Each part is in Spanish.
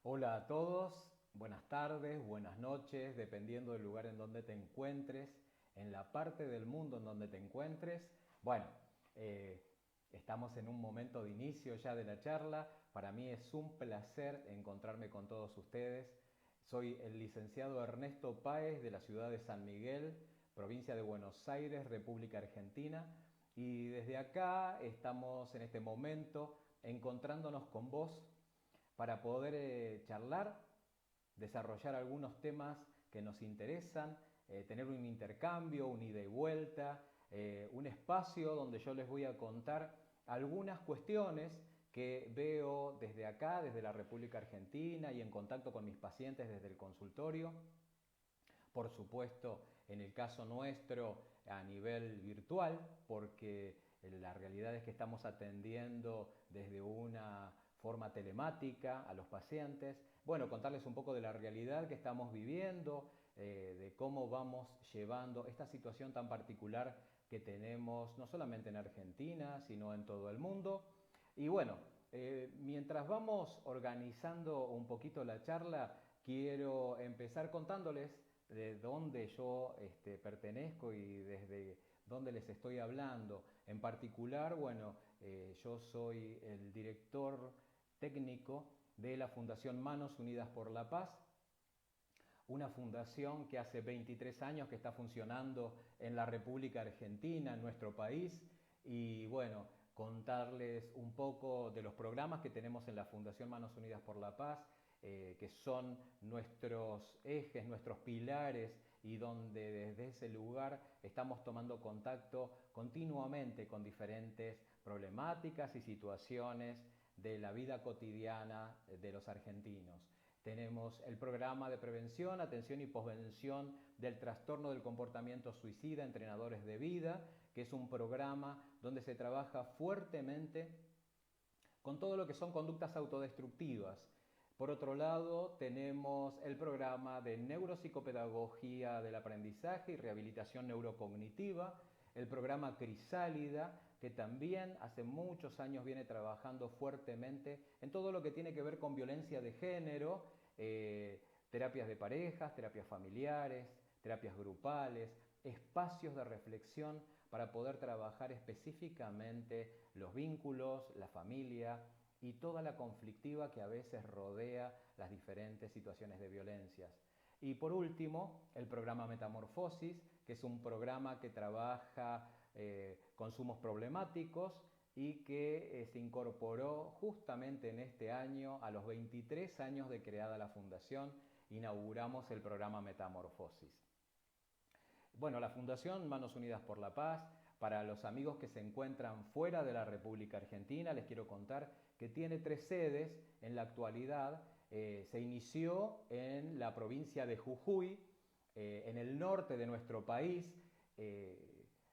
Hola a todos, buenas tardes, buenas noches, dependiendo del lugar en donde te encuentres, en la parte del mundo en donde te encuentres. Bueno, eh, estamos en un momento de inicio ya de la charla. Para mí es un placer encontrarme con todos ustedes. Soy el licenciado Ernesto Páez de la ciudad de San Miguel, provincia de Buenos Aires, República Argentina. Y desde acá estamos en este momento encontrándonos con vos para poder charlar, desarrollar algunos temas que nos interesan, tener un intercambio, un ida y vuelta, un espacio donde yo les voy a contar algunas cuestiones que veo desde acá, desde la República Argentina y en contacto con mis pacientes desde el consultorio. Por supuesto, en el caso nuestro a nivel virtual, porque la realidad es que estamos atendiendo desde una forma telemática a los pacientes. Bueno, contarles un poco de la realidad que estamos viviendo, de cómo vamos llevando esta situación tan particular que tenemos no solamente en Argentina, sino en todo el mundo. Y bueno, mientras vamos organizando un poquito la charla, quiero empezar contándoles de dónde yo pertenezco y desde dónde les estoy hablando. En particular, bueno, yo soy el director técnico de la Fundación Manos Unidas por la Paz, una fundación que hace 23 años que está funcionando en la República Argentina, en nuestro país, y bueno, contarles un poco de los programas que tenemos en la Fundación Manos Unidas por la Paz, que son nuestros ejes, nuestros pilares, y donde desde ese lugar estamos tomando contacto continuamente con diferentes problemáticas y situaciones de la vida cotidiana de los argentinos. Tenemos el programa de prevención, atención y posvención del trastorno del comportamiento suicida, Entrenadores de Vida, que es un programa donde se trabaja fuertemente con todo lo que son conductas autodestructivas. Por otro lado, tenemos el programa de neuropsicopedagogía del aprendizaje y rehabilitación neurocognitiva, el programa Crisálida, que también hace muchos años viene trabajando fuertemente en todo lo que tiene que ver con violencia de género, terapias de parejas, terapias familiares, terapias grupales, espacios de reflexión para poder trabajar específicamente los vínculos, la familia y toda la conflictiva que a veces rodea las diferentes situaciones de violencias. Y por último, el programa Metamorfosis, que es un programa que trabaja consumos problemáticos y que se incorporó justamente en este año, a los 23 años de creada la fundación, inauguramos el programa Metamorfosis. Bueno, la Fundación Manos Unidas por la Paz, para los amigos que se encuentran fuera de la República Argentina, les quiero contar que tiene 3 sedes en la actualidad. Se inició en la provincia de Jujuy, en el norte de nuestro país,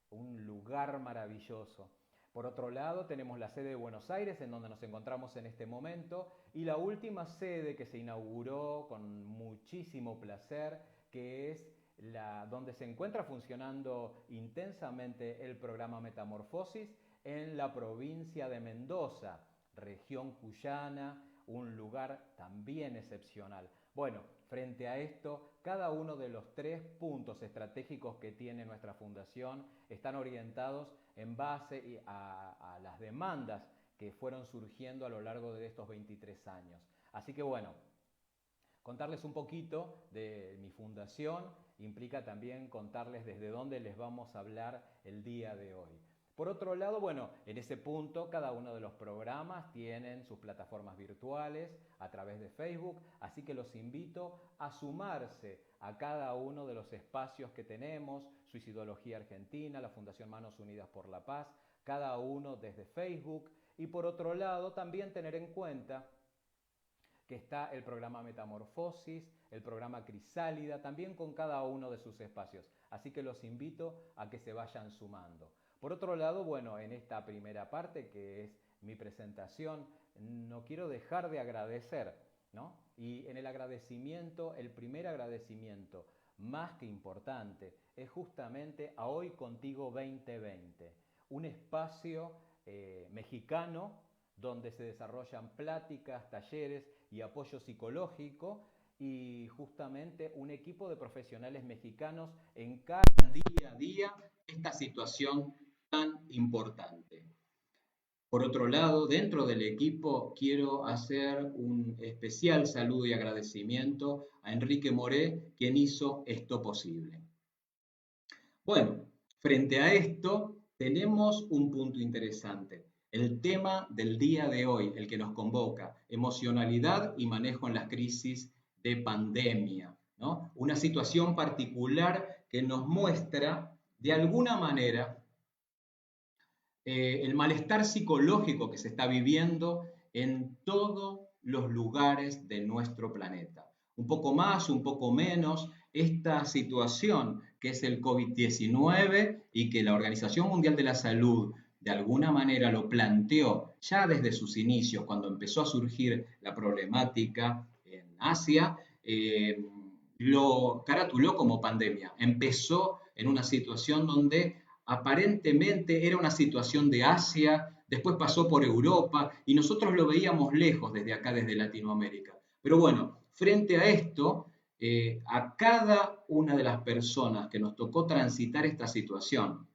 un lugar maravilloso. Por otro lado, tenemos la sede de Buenos Aires, en donde nos encontramos en este momento, y la última sede que se inauguró con muchísimo placer, que es donde se encuentra funcionando intensamente el programa Metamorfosis en la provincia de Mendoza, región cuyana, un lugar también excepcional. Bueno, frente a esto, cada uno de los 3 puntos estratégicos que tiene nuestra fundación están orientados en base a las demandas que fueron surgiendo a lo largo de estos 23 años. Así que bueno, contarles un poquito de mi fundación implica también contarles desde dónde les vamos a hablar el día de hoy. Por otro lado, bueno, en ese punto cada uno de los programas tienen sus plataformas virtuales a través de Facebook, así que los invito a sumarse a cada uno de los espacios que tenemos, Suicidología Argentina, la Fundación Manos Unidas por la Paz, cada uno desde Facebook, y por otro lado también tener en cuenta que está el programa Metamorfosis, el programa Crisálida, también con cada uno de sus espacios. Así que los invito a que se vayan sumando. Por otro lado, bueno, en esta primera parte, que es mi presentación, no quiero dejar de agradecer, ¿no? Y en el agradecimiento, el primer agradecimiento más que importante, es justamente a Hoy Contigo 2020, un espacio mexicano donde se desarrollan pláticas, talleres y apoyo psicológico, y justamente un equipo de profesionales mexicanos encaran día a día esta situación tan importante. Por otro lado, dentro del equipo quiero hacer un especial saludo y agradecimiento a Enrique Moré, quien hizo esto posible. Bueno, frente a esto tenemos un punto interesante. El tema del día de hoy, el que nos convoca, emocionalidad y manejo en las crisis de pandemia, ¿no? Una situación particular que nos muestra de alguna manera el malestar psicológico que se está viviendo en todos los lugares de nuestro planeta. Un poco más, un poco menos, esta situación que es el COVID-19 y que la Organización Mundial de la Salud de alguna manera lo planteó ya desde sus inicios, cuando empezó a surgir la problemática en Asia, lo caratuló como pandemia. Empezó en una situación donde aparentemente era una situación de Asia, después pasó por Europa y nosotros lo veíamos lejos desde acá, desde Latinoamérica. Pero bueno, frente a esto, a cada una de las personas que nos tocó transitar esta situación,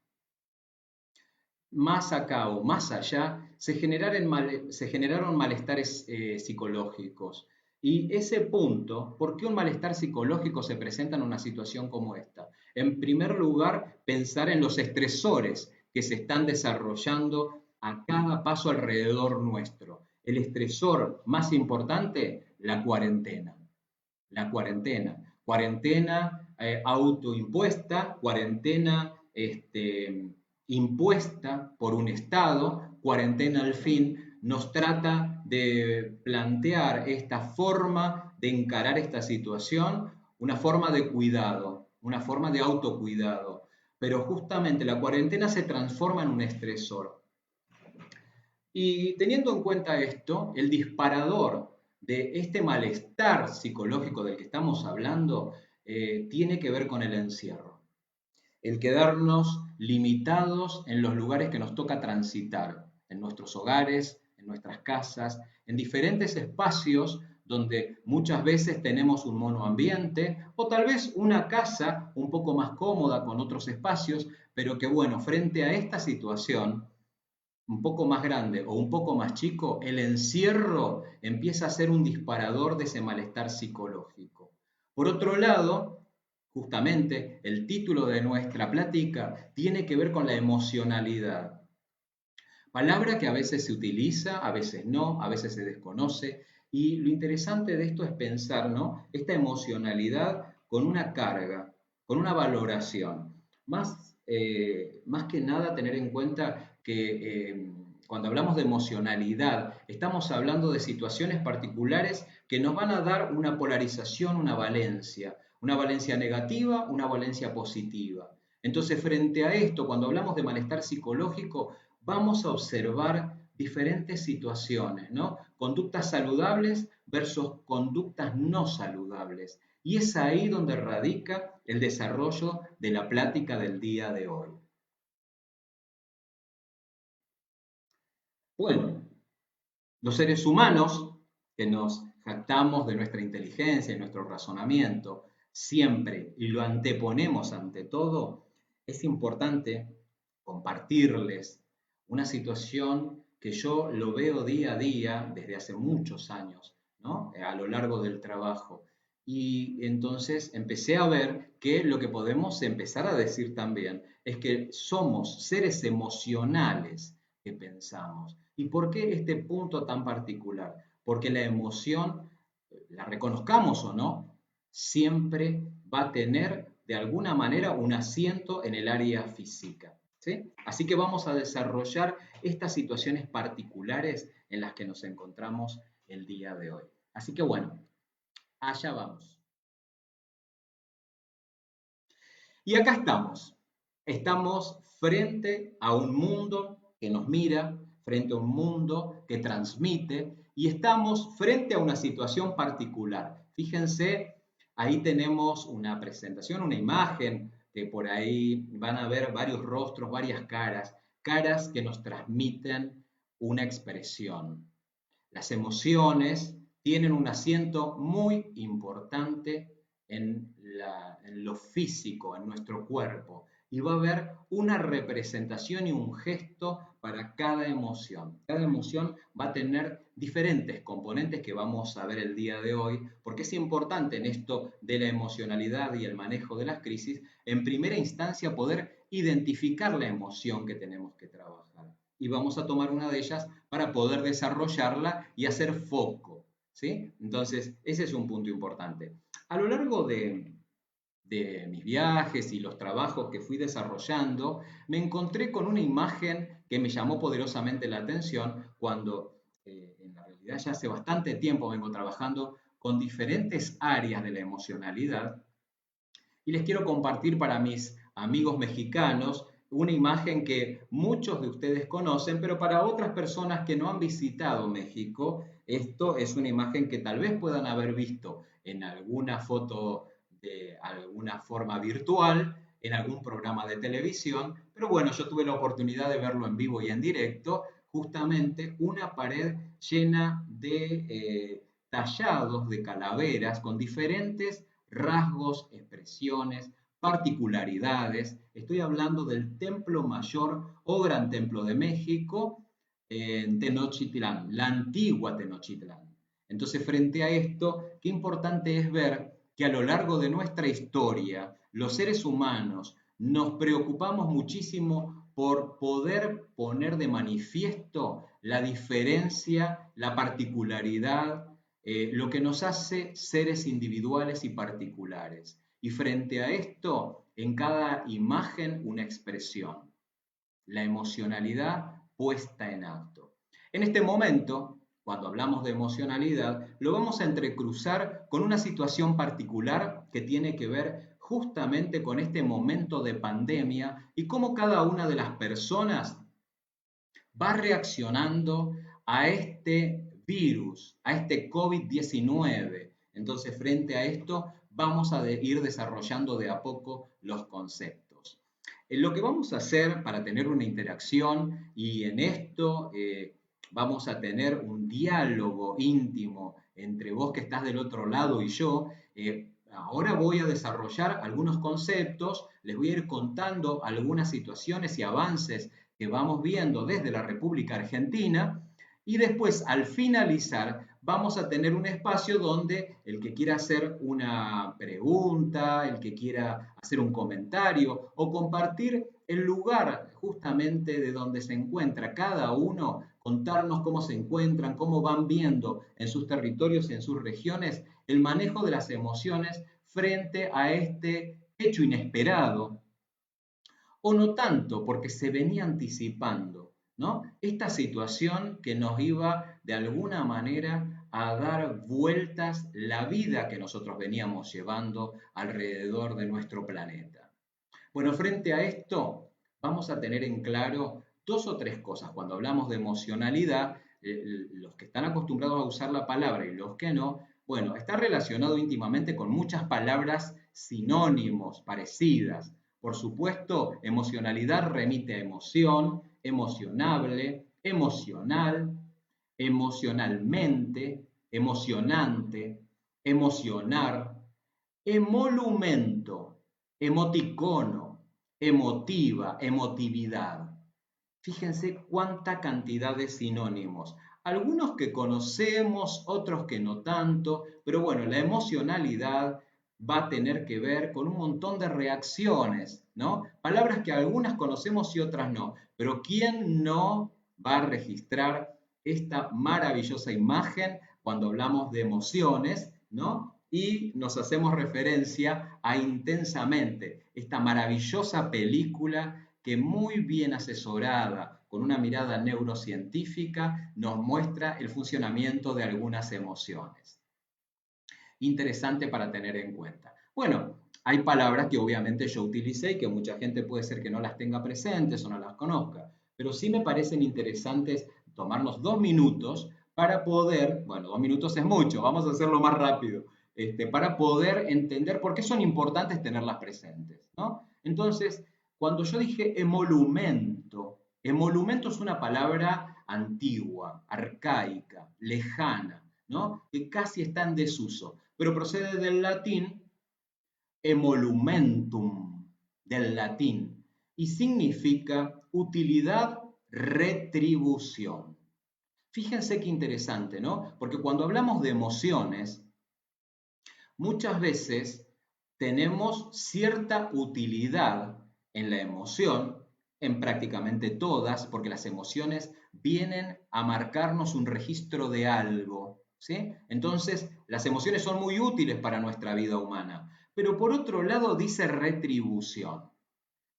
más acá o más allá, se generaron malestares psicológicos. Y ese punto, ¿por qué un malestar psicológico se presenta en una situación como esta? En primer lugar, pensar en los estresores que se están desarrollando a cada paso alrededor nuestro. El estresor más importante, la cuarentena. La cuarentena. Cuarentena autoimpuesta, cuarentena impuesta por un Estado, cuarentena al fin, nos trata de plantear esta forma de encarar esta situación, una forma de cuidado, una forma de autocuidado. Pero justamente la cuarentena se transforma en un estresor. Y teniendo en cuenta esto, el disparador de este malestar psicológico del que estamos hablando tiene que ver con el encierro. El quedarnos limitados en los lugares que nos toca transitar, en nuestros hogares, en nuestras casas, en diferentes espacios donde muchas veces tenemos un monoambiente o tal vez una casa un poco más cómoda con otros espacios, pero que bueno, frente a esta situación un poco más grande o un poco más chico, el encierro empieza a ser un disparador de ese malestar psicológico. Por otro lado, justamente el título de nuestra plática tiene que ver con la emocionalidad. Palabra que a veces se utiliza, a veces no, a veces se desconoce. Y lo interesante de esto es pensar, ¿no? Esta emocionalidad con una carga, con una valoración. Más que nada tener en cuenta que cuando hablamos de emocionalidad, estamos hablando de situaciones particulares que nos van a dar una polarización, una valencia negativa, una valencia positiva. Entonces, frente a esto, cuando hablamos de malestar psicológico, vamos a observar diferentes situaciones, ¿no? Conductas saludables versus conductas no saludables. Y es ahí donde radica el desarrollo de la plática del día de hoy. Bueno, los seres humanos que nos jactamos de nuestra inteligencia y nuestro razonamiento, siempre y lo anteponemos ante todo, es importante compartirles una situación que yo lo veo día a día desde hace muchos años, ¿no? A lo largo del trabajo. Y entonces empecé a ver que lo que podemos empezar a decir también es que somos seres emocionales que pensamos. ¿Y por qué este punto tan particular? Porque la emoción, la reconozcamos o no, siempre va a tener de alguna manera un asiento en el área física. ¿Sí? Así que vamos a desarrollar estas situaciones particulares en las que nos encontramos el día de hoy. Así que bueno, allá vamos. Y acá estamos. Estamos frente a un mundo que nos mira, frente a un mundo que transmite y estamos frente a una situación particular. Fíjense, ahí tenemos una presentación, una imagen que por ahí van a ver varios rostros, varias caras, caras que nos transmiten una expresión. Las emociones tienen un asiento muy importante en lo físico, en nuestro cuerpo, y va a haber una representación y un gesto para cada emoción. Cada emoción va a tener diferentes componentes que vamos a ver el día de hoy, porque es importante en esto de la emocionalidad y el manejo de las crisis, en primera instancia poder identificar la emoción que tenemos que trabajar. Y vamos a tomar una de ellas para poder desarrollarla y hacer foco, ¿sí? Entonces, ese es un punto importante. A lo largo de mis viajes y los trabajos que fui desarrollando, me encontré con una imagen que me llamó poderosamente la atención cuando en la realidad ya hace bastante tiempo vengo trabajando con diferentes áreas de la emocionalidad y les quiero compartir para mis amigos mexicanos una imagen que muchos de ustedes conocen, pero para otras personas que no han visitado México, esto es una imagen que tal vez puedan haber visto en alguna foto de alguna forma virtual, en algún programa de televisión, pero bueno, yo tuve la oportunidad de verlo en vivo y en directo, justamente una pared llena de tallados de calaveras con diferentes rasgos, expresiones, particularidades. Estoy hablando del Templo Mayor o Gran Templo de México en Tenochtitlán, la antigua Tenochtitlán. Entonces, frente a esto, qué importante es ver que a lo largo de nuestra historia, los seres humanos nos preocupamos muchísimo por poder poner de manifiesto la diferencia, la particularidad, lo que nos hace seres individuales y particulares. Y frente a esto, en cada imagen una expresión, la emocionalidad puesta en acto. En este momento, cuando hablamos de emocionalidad, lo vamos a entrecruzar con una situación particular que tiene que ver justamente con este momento de pandemia y cómo cada una de las personas va reaccionando a este virus, a este COVID-19. Entonces, frente a esto, vamos a ir desarrollando de a poco los conceptos. Lo que vamos a hacer para tener una interacción y en esto vamos a tener un diálogo íntimo entre vos que estás del otro lado y yo, ahora voy a desarrollar algunos conceptos, les voy a ir contando algunas situaciones y avances que vamos viendo desde la República Argentina y después al finalizar vamos a tener un espacio donde el que quiera hacer una pregunta, el que quiera hacer un comentario o compartir el lugar justamente de donde se encuentra cada uno, contarnos cómo se encuentran, cómo van viendo en sus territorios y en sus regiones el manejo de las emociones frente a este hecho inesperado o no tanto, porque se venía anticipando, ¿no? Esta situación que nos iba de alguna manera a dar vueltas la vida que nosotros veníamos llevando alrededor de nuestro planeta. Bueno, frente a esto, vamos a tener en claro dos o tres cosas. Cuando hablamos de emocionalidad, los que están acostumbrados a usar la palabra y los que no, bueno, está relacionado íntimamente con muchas palabras sinónimos, parecidas. Por supuesto, emocionalidad remite a emoción, emocionable, emocional, emocionalmente, emocionante, emocionar, emolumento, emoticono, emotiva, emotividad. Fíjense cuánta cantidad de sinónimos. Algunos que conocemos, otros que no tanto, pero bueno, la emocionalidad va a tener que ver con un montón de reacciones, ¿no? Palabras que algunas conocemos y otras no, pero ¿quién no va a registrar esta maravillosa imagen cuando hablamos de emociones, ¿no? Y nos hacemos referencia a Intensamente, esta maravillosa película que muy bien asesorada, con una mirada neurocientífica, nos muestra el funcionamiento de algunas emociones. Interesante para tener en cuenta. Bueno, hay palabras que obviamente yo utilicé y que mucha gente puede ser que no las tenga presentes o no las conozca, pero sí me parecen interesantes tomarnos 2 minutos para poder, bueno, 2 minutos es mucho, vamos a hacerlo más rápido, para poder entender por qué son importantes tenerlas presentes, ¿no? Entonces, cuando yo dije emolumento, emolumento es una palabra antigua, arcaica, lejana, ¿no? Que casi está en desuso, pero procede del latín emolumentum, del latín, y significa utilidad, retribución. Fíjense qué interesante, ¿no? Porque cuando hablamos de emociones, muchas veces tenemos cierta utilidad en la emoción, en prácticamente todas, porque las emociones vienen a marcarnos un registro de algo, ¿sí? Entonces, las emociones son muy útiles para nuestra vida humana. Pero por otro lado dice retribución.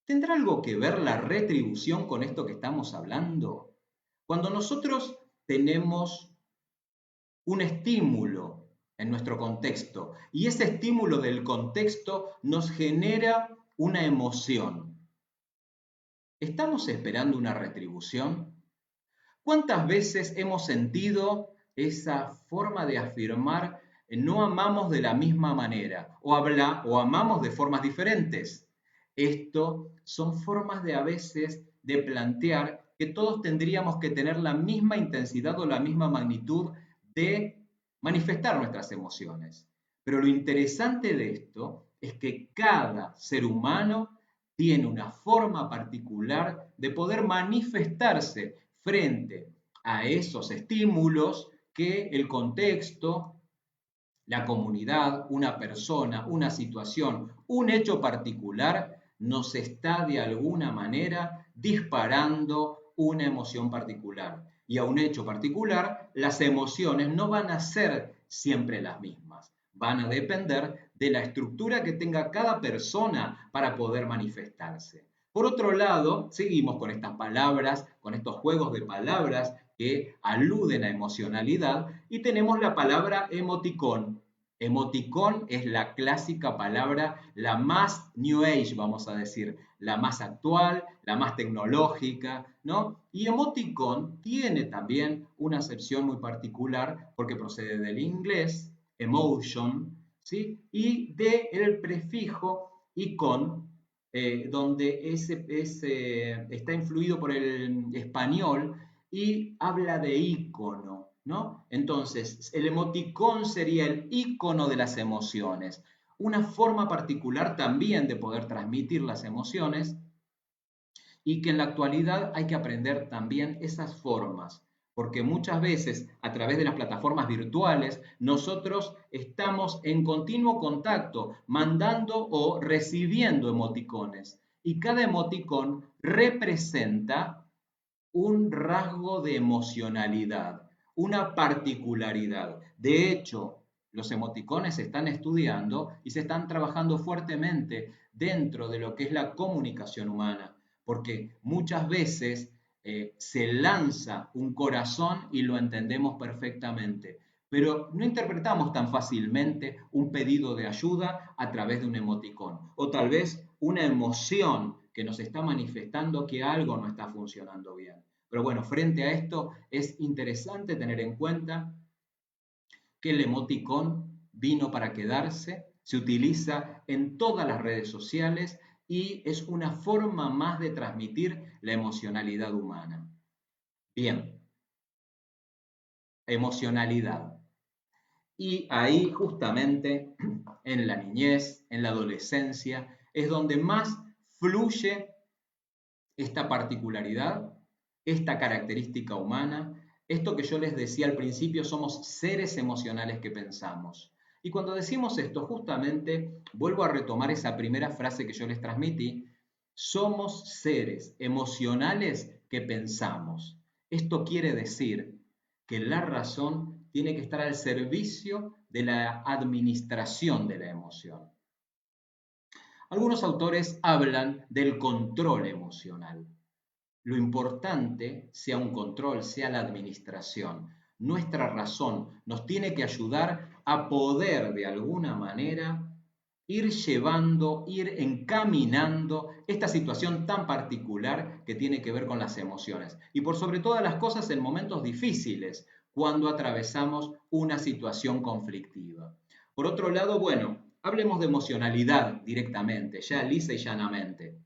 ¿Tendrá algo que ver la retribución con esto que estamos hablando? Cuando nosotros tenemos un estímulo en nuestro contexto y ese estímulo del contexto nos genera una emoción, ¿estamos esperando una retribución? ¿Cuántas veces hemos sentido esa forma de afirmar no amamos de la misma manera o amamos de formas diferentes? Esto son formas de a veces de plantear que todos tendríamos que tener la misma intensidad o la misma magnitud de manifestar nuestras emociones. Pero lo interesante de esto es que cada ser humano tiene una forma particular de poder manifestarse frente a esos estímulos que el contexto, la comunidad, una persona, una situación, un hecho particular nos está de alguna manera disparando una emoción particular. Y a un hecho particular, las emociones no van a ser siempre las mismas. Van a depender de la estructura que tenga cada persona para poder manifestarse. Por otro lado, seguimos con estas palabras, con estos juegos de palabras que aluden a emocionalidad y tenemos la palabra emoticón. Emoticón es la clásica palabra, la más New Age, vamos a decir, la más actual, la más tecnológica, ¿no? Y emoticón tiene también una acepción muy particular porque procede del inglés, emotion, ¿sí? Y del prefijo icon, donde está influido por el español y habla de ícono, ¿no? Entonces, el emoticón sería el ícono de las emociones, una forma particular también de poder transmitir las emociones y que en la actualidad hay que aprender también esas formas, porque muchas veces a través de las plataformas virtuales nosotros estamos en continuo contacto, mandando o recibiendo emoticones, y cada emoticón representa un rasgo de emocionalidad, una particularidad. De hecho, los emoticones se están estudiando y se están trabajando fuertemente dentro de lo que es la comunicación humana, porque muchas veces se lanza un corazón y lo entendemos perfectamente, pero no interpretamos tan fácilmente un pedido de ayuda a través de un emoticón, o tal vez una emoción que nos está manifestando que algo no está funcionando bien. Pero bueno, frente a esto es interesante tener en cuenta que el emoticón vino para quedarse, se utiliza en todas las redes sociales y es una forma más de transmitir la emocionalidad humana. Bien, emocionalidad. Y ahí justamente en la niñez, en la adolescencia, es donde más fluye esta particularidad, esta característica humana, esto que yo les decía al principio, somos seres emocionales que pensamos. Y cuando decimos esto, justamente vuelvo a retomar esa primera frase que yo les transmití, somos seres emocionales que pensamos. Esto quiere decir que la razón tiene que estar al servicio de la administración de la emoción. Algunos autores hablan del control emocional. Lo importante sea un control, sea la administración. Nuestra razón nos tiene que ayudar a poder de alguna manera ir llevando, ir encaminando esta situación tan particular que tiene que ver con las emociones. Y por sobre todas las cosas en momentos difíciles, cuando atravesamos una situación conflictiva. Por otro lado, bueno, hablemos de emocionalidad directamente, ya lisa y llanamente.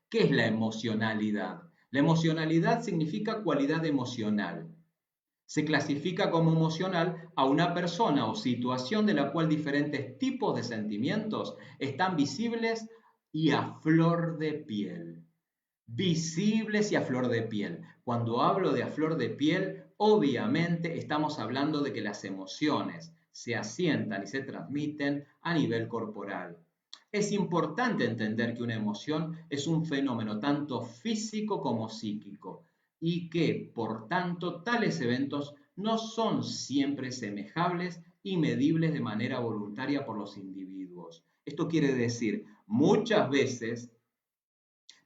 ¿Qué es la emocionalidad? La emocionalidad significa cualidad emocional. Se clasifica como emocional a una persona o situación de la cual diferentes tipos de sentimientos están visibles y a flor de piel. Visibles y a flor de piel. Cuando hablo de a flor de piel, obviamente estamos hablando de que las emociones se asientan y se transmiten a nivel corporal. Es importante entender que una emoción es un fenómeno tanto físico como psíquico y que, por tanto, tales eventos no son siempre semejables y medibles de manera voluntaria por los individuos. Esto quiere decir, muchas veces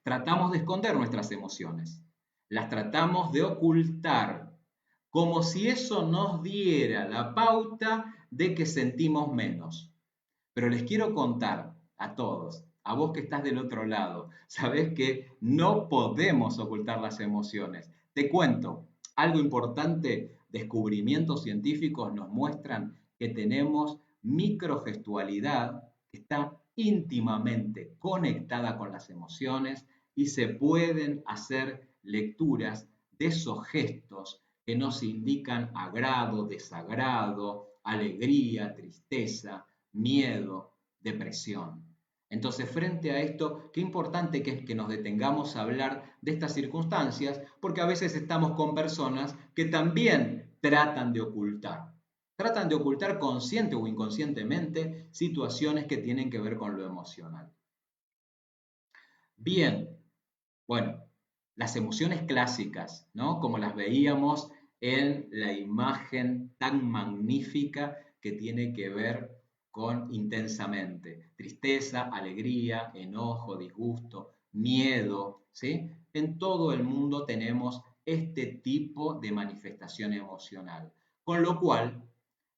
tratamos de esconder nuestras emociones, las tratamos de ocultar, como si eso nos diera la pauta de que sentimos menos. Pero les quiero contar a todos, a vos que estás del otro lado, sabés que no podemos ocultar las emociones. Te cuento, algo importante, descubrimientos científicos nos muestran que tenemos microgestualidad que está íntimamente conectada con las emociones y se pueden hacer lecturas de esos gestos que nos indican agrado, desagrado, alegría, tristeza, miedo, depresión. Entonces, frente a esto, qué importante que es que nos detengamos a hablar de estas circunstancias, porque a veces estamos con personas que también tratan de ocultar consciente o inconscientemente situaciones que tienen que ver con lo emocional. Bien, bueno, las emociones clásicas, ¿no? Como las veíamos en la imagen tan magnífica que tiene que ver con intensamente. Tristeza, alegría, enojo, disgusto, miedo, ¿sí? En todo el mundo tenemos este tipo de manifestación emocional. Con lo cual,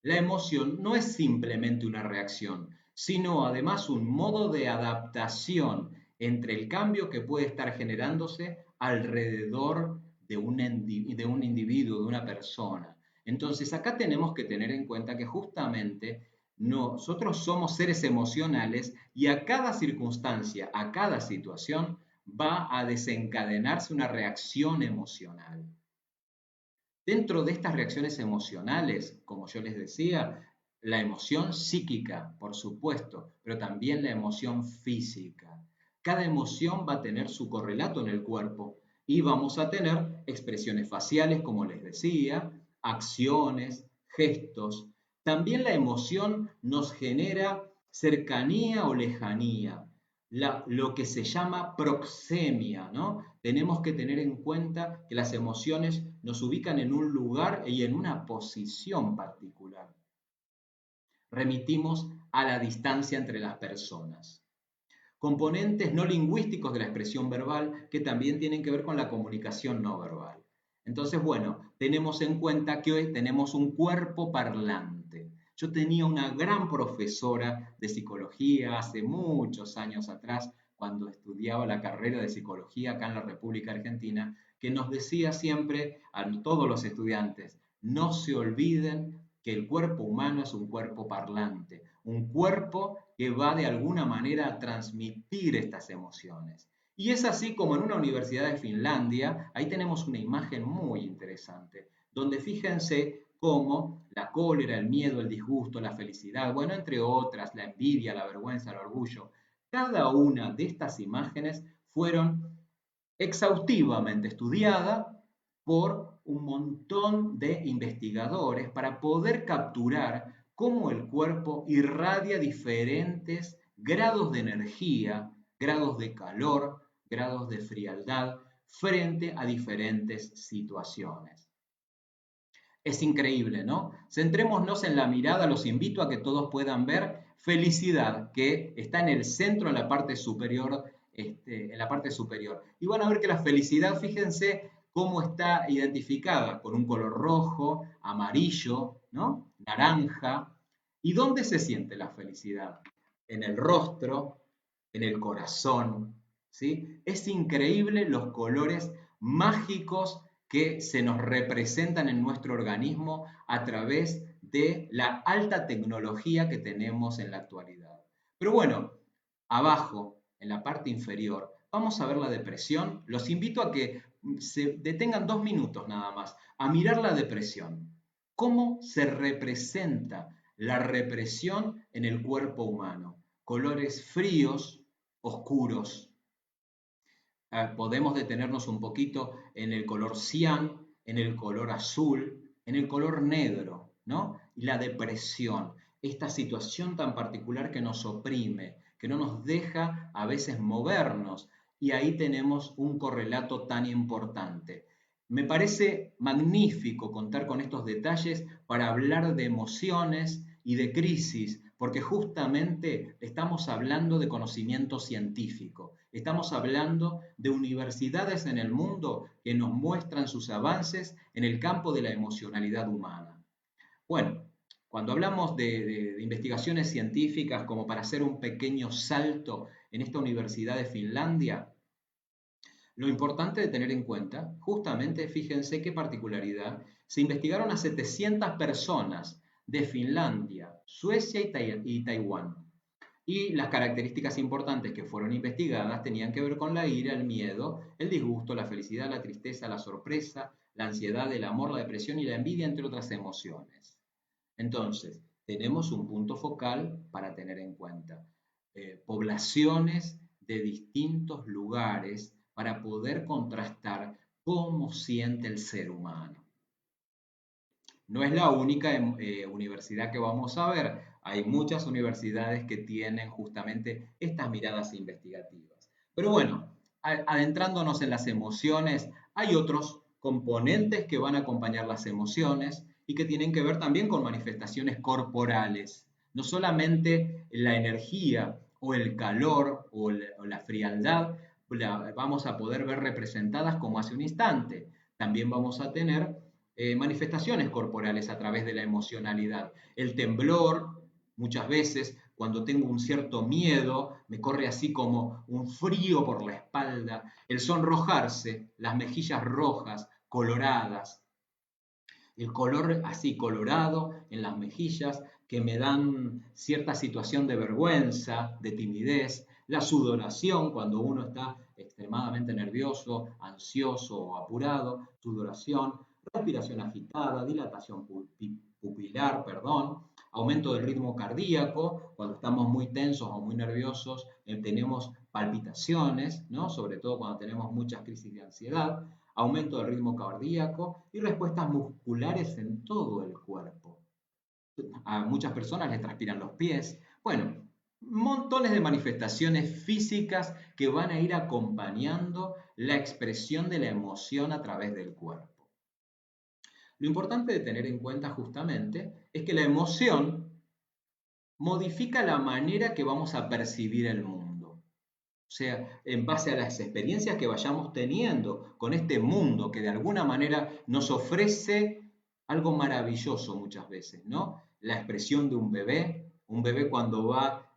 la emoción no es simplemente una reacción, sino además un modo de adaptación entre el cambio que puede estar generándose alrededor de un individuo, de una persona. Entonces, acá tenemos que tener en cuenta que justamente nosotros somos seres emocionales y a cada circunstancia, a cada situación, va a desencadenarse una reacción emocional. Dentro de estas reacciones emocionales, como yo les decía, la emoción psíquica, por supuesto, pero también la emoción física. Cada emoción va a tener su correlato en el cuerpo y vamos a tener expresiones faciales, como les decía, acciones, gestos. También la emoción nos genera cercanía o lejanía, lo que se llama proxemia, ¿no? Tenemos que tener en cuenta que las emociones nos ubican en un lugar y en una posición particular. Remitimos a la distancia entre las personas. Componentes no lingüísticos de la expresión verbal que también tienen que ver con la comunicación no verbal. Entonces, bueno, tenemos en cuenta que hoy tenemos un cuerpo parlante. Yo tenía una gran profesora de psicología hace muchos años atrás, cuando estudiaba la carrera de psicología acá en la República Argentina, que nos decía siempre a todos los estudiantes, no se olviden que el cuerpo humano es un cuerpo parlante, un cuerpo que va de alguna manera a transmitir estas emociones. Y es así como en una universidad de Finlandia, ahí tenemos una imagen muy interesante, donde fíjense cómo la cólera, el miedo, el disgusto, la felicidad, bueno, entre otras, la envidia, la vergüenza, el orgullo, cada una de estas imágenes fueron exhaustivamente estudiadas por un montón de investigadores para poder capturar cómo el cuerpo irradia diferentes grados de energía, grados de calor, grados de frialdad frente a diferentes situaciones. Es increíble, ¿no? Centrémonos en la mirada, los invito a que todos puedan ver felicidad, que está en el centro, en la parte superior, Y van a ver que la felicidad, fíjense cómo está identificada con un color rojo, amarillo, ¿no? Naranja. ¿Y dónde se siente la felicidad? En el rostro, en el corazón, ¿sí? Es increíble los colores mágicos que se nos representan en nuestro organismo a través de la alta tecnología que tenemos en la actualidad. Pero bueno, abajo, en la parte inferior, vamos a ver la depresión. Los invito a que se detengan 2 minutos nada más a mirar la depresión. ¿Cómo se representa la represión en el cuerpo humano? Colores fríos, oscuros. Podemos detenernos un poquito en el color cian, en el color azul, en el color negro, ¿no? Y la depresión, esta situación tan particular que nos oprime, que no nos deja a veces movernos. Y ahí tenemos un correlato tan importante. Me parece magnífico contar con estos detalles para hablar de emociones y de crisis, porque justamente estamos hablando de conocimiento científico, estamos hablando de universidades en el mundo que nos muestran sus avances en el campo de la emocionalidad humana. Bueno, cuando hablamos de investigaciones científicas como para hacer un pequeño salto en esta universidad de Finlandia, lo importante de tener en cuenta, justamente, fíjense qué particularidad, se investigaron a 700 personas de Finlandia, Suecia y Taiwán. Y las características importantes que fueron investigadas tenían que ver con la ira, el miedo, el disgusto, la felicidad, la tristeza, la sorpresa, la ansiedad, el amor, la depresión y la envidia, entre otras emociones. Entonces, tenemos un punto focal para tener en cuenta. Poblaciones de distintos lugares para poder contrastar cómo siente el ser humano. No es la única universidad que vamos a ver. Hay muchas universidades que tienen justamente estas miradas investigativas. Pero bueno, adentrándonos en las emociones, hay otros componentes que van a acompañar las emociones y que tienen que ver también con manifestaciones corporales. No solamente la energía o el calor o la frialdad la vamos a poder ver representadas como hace un instante. También vamos a tener manifestaciones corporales a través de la emocionalidad. El temblor, muchas veces, cuando tengo un cierto miedo, me corre así como un frío por la espalda. El sonrojarse, las mejillas rojas, coloradas. El color así colorado en las mejillas que me dan cierta situación de vergüenza, de timidez. La sudoración, cuando uno está extremadamente nervioso, ansioso o apurado, sudoración, respiración agitada, dilatación pupilar, aumento del ritmo cardíaco, cuando estamos muy tensos o muy nerviosos, tenemos palpitaciones, ¿no? Sobre todo cuando tenemos muchas crisis de ansiedad, aumento del ritmo cardíaco y respuestas musculares en todo el cuerpo. A muchas personas les transpiran los pies. Bueno, montones de manifestaciones físicas que van a ir acompañando la expresión de la emoción a través del cuerpo. Lo importante de tener en cuenta justamente es que la emoción modifica la manera que vamos a percibir el mundo. O sea, en base a las experiencias que vayamos teniendo con este mundo que de alguna manera nos ofrece algo maravilloso muchas veces, ¿no? La expresión de un bebé cuando va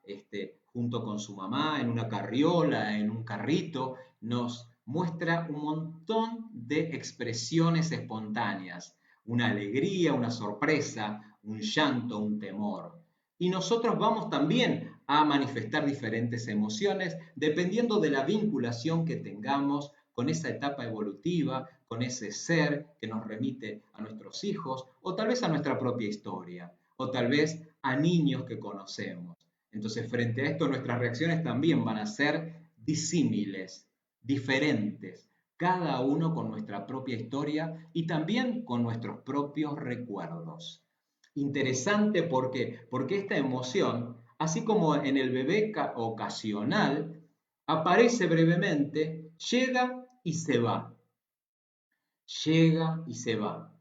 junto con su mamá en una carriola, en un carrito, nos muestra un montón de expresiones espontáneas, una alegría, una sorpresa, un llanto, un temor. Y nosotros vamos también a manifestar diferentes emociones dependiendo de la vinculación que tengamos con esa etapa evolutiva, con ese ser que nos remite a nuestros hijos o tal vez a nuestra propia historia o tal vez a niños que conocemos. Entonces, frente a esto, nuestras reacciones también van a ser disímiles, diferentes, cada uno con nuestra propia historia y también con nuestros propios recuerdos. Interesante porque esta emoción, así como en el bebé ocasional, aparece brevemente, llega y se va. Llega y se va.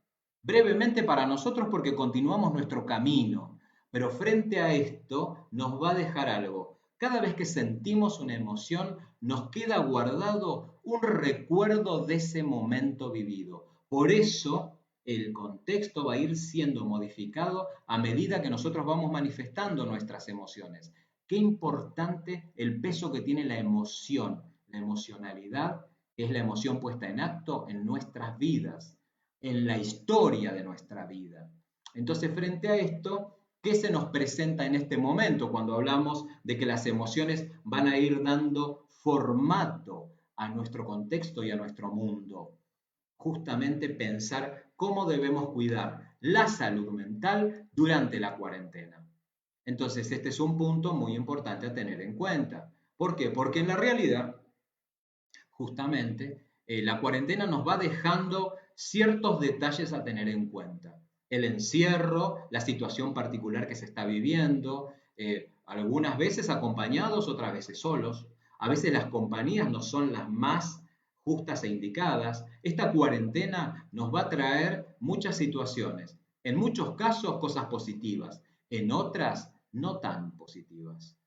Brevemente para nosotros porque continuamos nuestro camino, pero frente a esto nos va a dejar algo. Cada vez que sentimos una emoción, nos queda guardado un recuerdo de ese momento vivido. Por eso, el contexto va a ir siendo modificado a medida que nosotros vamos manifestando nuestras emociones. Qué importante el peso que tiene la emoción, la emocionalidad, que es la emoción puesta en acto en nuestras vidas, en la historia de nuestra vida. Entonces, frente a esto, ¿qué se nos presenta en este momento cuando hablamos de que las emociones van a ir dando formato a nuestro contexto y a nuestro mundo. Justamente pensar cómo debemos cuidar la salud mental durante la cuarentena. Entonces, este es un punto muy importante a tener en cuenta. ¿Por qué? Porque en la realidad, justamente, la cuarentena nos va dejando ciertos detalles a tener en cuenta. El encierro, la situación particular que se está viviendo, algunas veces acompañados, otras veces solos. A veces las compañías no son las más justas e indicadas. Esta cuarentena nos va a traer muchas situaciones, en muchos casos cosas positivas, en otras no tan positivas.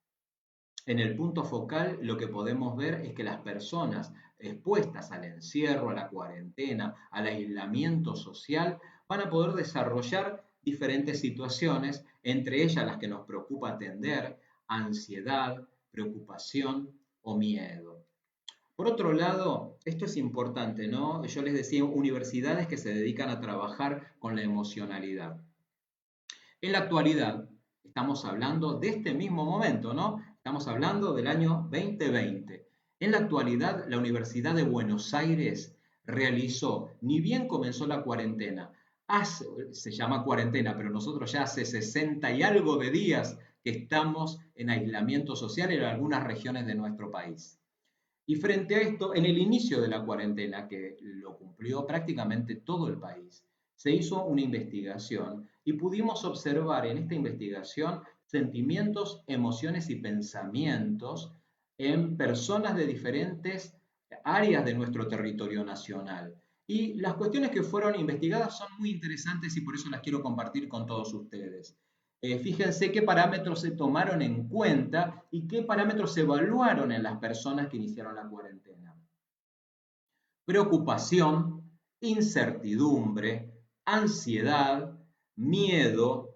En el punto focal lo que podemos ver es que las personas expuestas al encierro, a la cuarentena, al aislamiento social, van a poder desarrollar diferentes situaciones, entre ellas las que nos preocupa atender, ansiedad, preocupación o miedo. Por otro lado, esto es importante, ¿no? Yo les decía, universidades que se dedican a trabajar con la emocionalidad. En la actualidad, estamos hablando de este mismo momento, ¿no? Estamos hablando del año 2020. En la actualidad, la Universidad de Buenos Aires realizó, ni bien comenzó la cuarentena, se llama cuarentena, pero nosotros ya hace 60 y algo de días que estamos en aislamiento social en algunas regiones de nuestro país. Y frente a esto, en el inicio de la cuarentena, que lo cumplió prácticamente todo el país, se hizo una investigación y pudimos observar en esta investigación sentimientos, emociones y pensamientos en personas de diferentes áreas de nuestro territorio nacional. Y las cuestiones que fueron investigadas son muy interesantes y por eso las quiero compartir con todos ustedes. Fíjense qué parámetros se tomaron en cuenta y qué parámetros se evaluaron en las personas que iniciaron la cuarentena. Preocupación, incertidumbre, ansiedad, miedo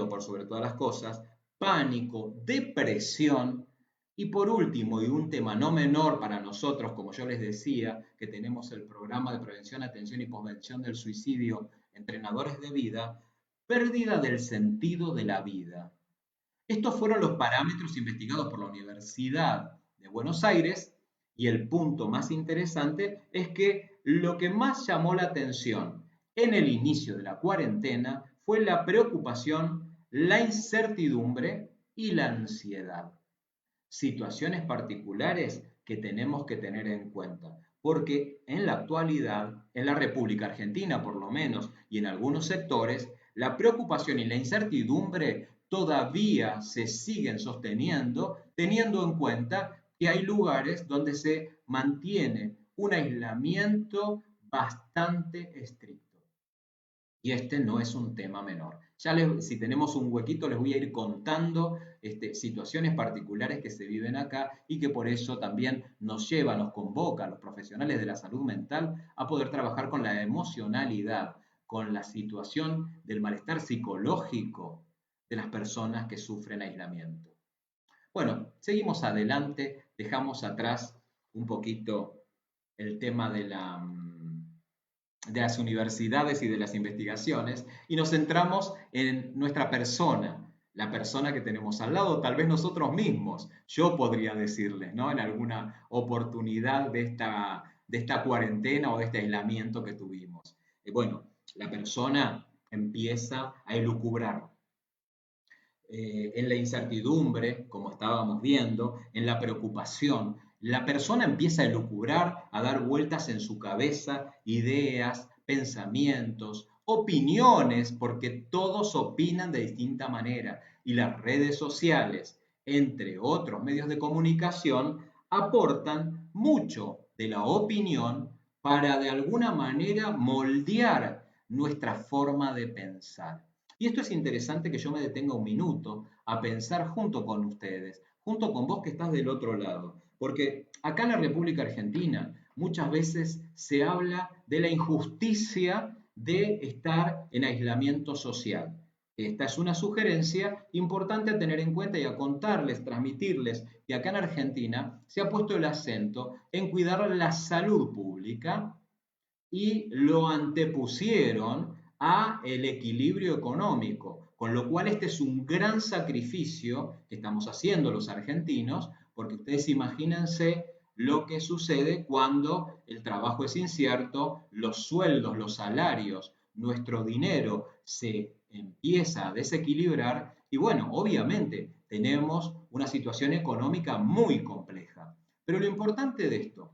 por sobre todas las cosas, pánico, depresión y por último, y un tema no menor para nosotros, como yo les decía, que tenemos el programa de prevención, atención y posvención del suicidio, Entrenadores de Vida, pérdida del sentido de la vida. Estos fueron los parámetros investigados por la Universidad de Buenos Aires y el punto más interesante es que lo que más llamó la atención en el inicio de la cuarentena fue la preocupación, la incertidumbre y la ansiedad. Situaciones particulares que tenemos que tener en cuenta, porque en la actualidad, en la República Argentina por lo menos, y en algunos sectores, la preocupación y la incertidumbre todavía se siguen sosteniendo, teniendo en cuenta que hay lugares donde se mantiene un aislamiento bastante estricto. Y este no es un tema menor. Si tenemos un huequito, les voy a ir contando situaciones particulares que se viven acá y que por eso también nos lleva, nos convoca a los profesionales de la salud mental a poder trabajar con la emocionalidad, con la situación del malestar psicológico de las personas que sufren aislamiento. Bueno, seguimos adelante, dejamos atrás un poquito el tema de las universidades y de las investigaciones y nos centramos en nuestra persona, la persona que tenemos al lado, tal vez nosotros mismos. Yo podría decirles, ¿no? En alguna oportunidad de esta cuarentena o de este aislamiento que tuvimos. Bueno, la persona empieza a elucubrar. En la incertidumbre, como estábamos viendo, en la preocupación, la persona empieza a elucubrar, a dar vueltas en su cabeza, ideas, pensamientos, opiniones, porque todos opinan de distinta manera. Y las redes sociales, entre otros medios de comunicación, aportan mucho de la opinión para de alguna manera moldear nuestra forma de pensar. Y esto es interesante que yo me detenga un minuto a pensar junto con ustedes, junto con vos que estás del otro lado. Porque acá en la República Argentina muchas veces se habla de la injusticia de estar en aislamiento social. Esta es una sugerencia importante a tener en cuenta y a contarles, transmitirles que acá en Argentina se ha puesto el acento en cuidar la salud pública y lo antepusieron a el equilibrio económico, con lo cual este es un gran sacrificio que estamos haciendo los argentinos, porque ustedes imagínense lo que sucede cuando el trabajo es incierto, los sueldos, los salarios, nuestro dinero se empieza a desequilibrar y bueno, obviamente tenemos una situación económica muy compleja. Pero lo importante de esto,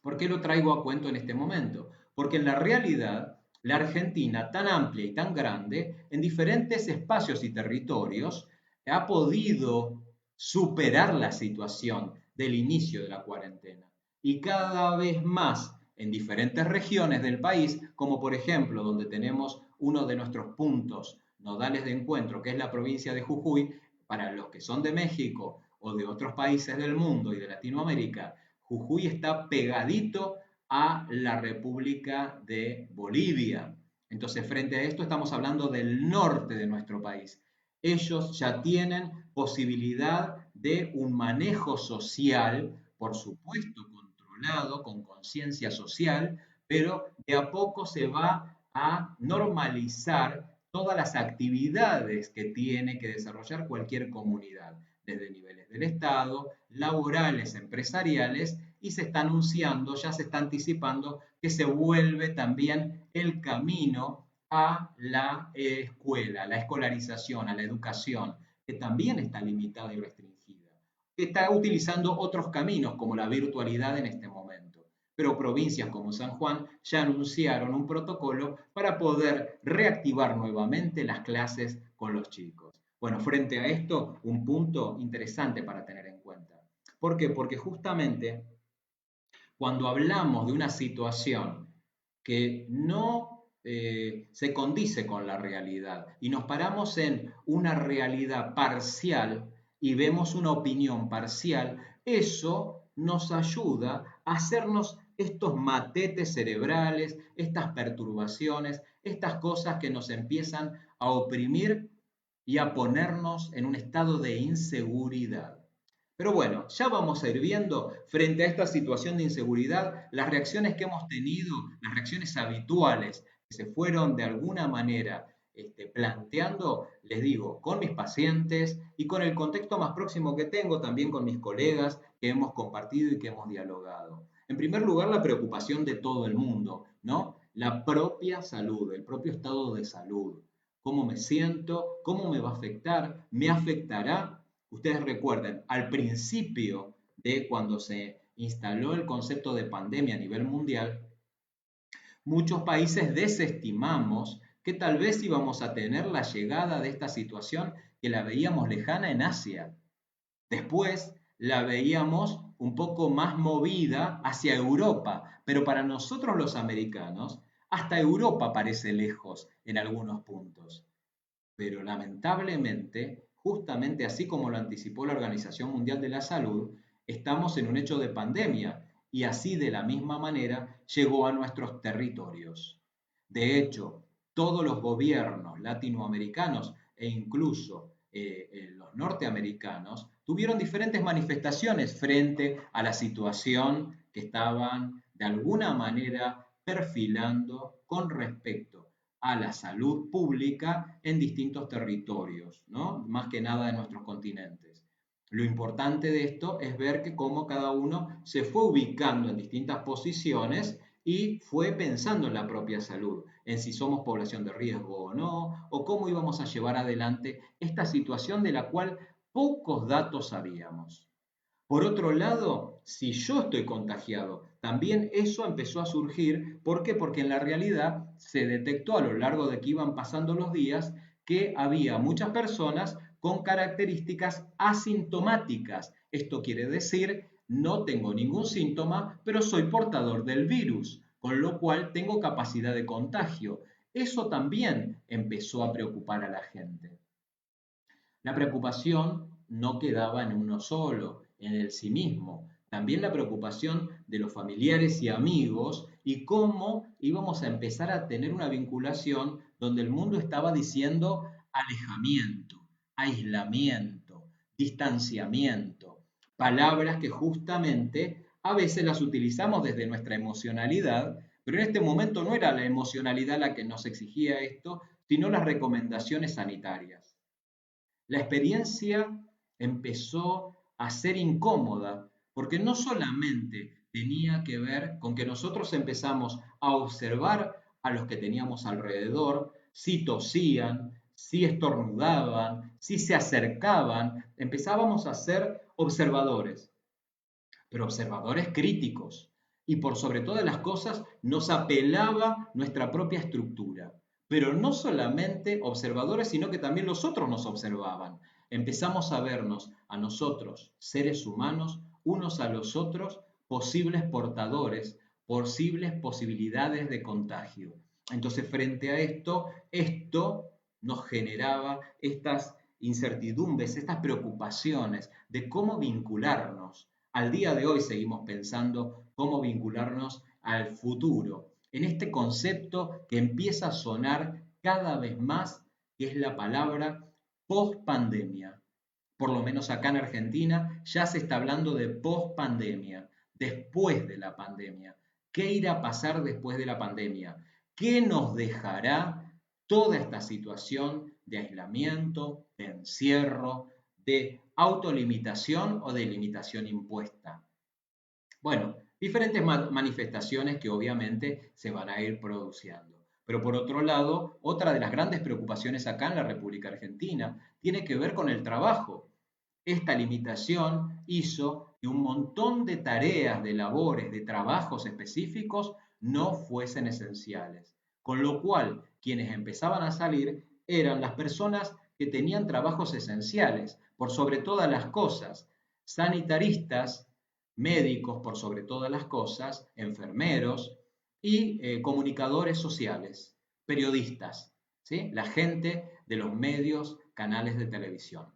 ¿por qué lo traigo a cuento en este momento? Porque en la realidad, la Argentina, tan amplia y tan grande, en diferentes espacios y territorios, ha podido superar la situación del inicio de la cuarentena. Y cada vez más en diferentes regiones del país, como por ejemplo donde tenemos uno de nuestros puntos nodales de encuentro, que es la provincia de Jujuy, para los que son de México o de otros países del mundo y de Latinoamérica, Jujuy está pegadito a la República de Bolivia. Entonces, frente a esto estamos hablando del norte de nuestro país. Ellos ya tienen posibilidad de un manejo social, por supuesto controlado, con conciencia social, pero de a poco se va a normalizar todas las actividades que tiene que desarrollar cualquier comunidad, desde niveles del Estado, laborales, empresariales, y se está anunciando, ya se está anticipando que se vuelve también el camino a la escuela, a la escolarización, a la educación, que también está limitada y restringida, que está utilizando otros caminos como la virtualidad en este momento. Pero provincias como San Juan ya anunciaron un protocolo para poder reactivar nuevamente las clases con los chicos. Bueno, frente a esto, un punto interesante para tener en cuenta. ¿Por qué? Porque justamente cuando hablamos de una situación que no se condice con la realidad y nos paramos en una realidad parcial y vemos una opinión parcial, eso nos ayuda a hacernos estos matetes cerebrales, estas perturbaciones, estas cosas que nos empiezan a oprimir y a ponernos en un estado de inseguridad. Pero bueno, ya vamos a ir viendo frente a esta situación de inseguridad las reacciones que hemos tenido, las reacciones habituales que se fueron de alguna manera planteando, les digo, con mis pacientes y con el contexto más próximo que tengo, también con mis colegas que hemos compartido y que hemos dialogado. En primer lugar, la preocupación de todo el mundo, ¿no? La propia salud, el propio estado de salud. ¿Cómo me siento? ¿Cómo me va a afectar? ¿Me afectará? Ustedes recuerden, al principio de cuando se instaló el concepto de pandemia a nivel mundial, muchos países desestimamos que tal vez íbamos a tener la llegada de esta situación que la veíamos lejana en Asia. Después la veíamos un poco más movida hacia Europa, pero para nosotros los americanos, hasta Europa parece lejos en algunos puntos. Pero lamentablemente, justamente así como lo anticipó la Organización Mundial de la Salud, estamos en un hecho de pandemia y así de la misma manera llegó a nuestros territorios. De hecho, todos los gobiernos latinoamericanos e incluso los norteamericanos tuvieron diferentes manifestaciones frente a la situación que estaban de alguna manera perfilando con respecto a la salud pública en distintos territorios, ¿no? Más que nada de nuestros continentes. Lo importante de esto es ver que cómo cada uno se fue ubicando en distintas posiciones y fue pensando en la propia salud, en si somos población de riesgo o no, o cómo íbamos a llevar adelante esta situación de la cual pocos datos sabíamos. Por otro lado, si yo estoy contagiado, también eso empezó a surgir. ¿Por qué? Porque en la realidad se detectó a lo largo de que iban pasando los días que había muchas personas con características asintomáticas. Esto quiere decir, no tengo ningún síntoma, pero soy portador del virus, con lo cual tengo capacidad de contagio. Eso también empezó a preocupar a la gente. La preocupación no quedaba en uno solo, en el sí mismo. También la preocupación de los familiares y amigos y cómo íbamos a empezar a tener una vinculación donde el mundo estaba diciendo alejamiento, aislamiento, distanciamiento. Palabras que justamente a veces las utilizamos desde nuestra emocionalidad, pero en este momento no era la emocionalidad la que nos exigía esto, sino las recomendaciones sanitarias. La experiencia empezó a ser incómoda porque no solamente tenía que ver con que nosotros empezamos a observar a los que teníamos alrededor, si tosían, si estornudaban, si se acercaban, empezábamos a ser observadores, pero observadores críticos. Y por sobre todas las cosas nos apelaba nuestra propia estructura. Pero no solamente observadores, sino que también los otros nos observaban. Empezamos a vernos a nosotros, seres humanos, unos a los otros, posibles portadores, posibles posibilidades de contagio. Entonces, frente a esto nos generaba estas incertidumbres, estas preocupaciones de cómo vincularnos. Al día de hoy seguimos pensando cómo vincularnos al futuro, en este concepto que empieza a sonar cada vez más, que es la palabra post-pandemia. Por lo menos acá en Argentina ya se está hablando de post-pandemia, después de la pandemia. ¿Qué irá a pasar después de la pandemia? ¿Qué nos dejará toda esta situación de aislamiento, de encierro, de autolimitación o de limitación impuesta? Bueno, diferentes manifestaciones que obviamente se van a ir produciendo. Pero por otro lado, otra de las grandes preocupaciones acá en la República Argentina tiene que ver con el trabajo. Esta limitación hizo que un montón de tareas, de labores, de trabajos específicos no fuesen esenciales. Con lo cual, quienes empezaban a salir eran las personas que tenían trabajos esenciales, por sobre todas las cosas, sanitaristas, médicos por sobre todas las cosas, enfermeros y comunicadores sociales, periodistas, ¿sí? La gente de los medios, canales de televisión.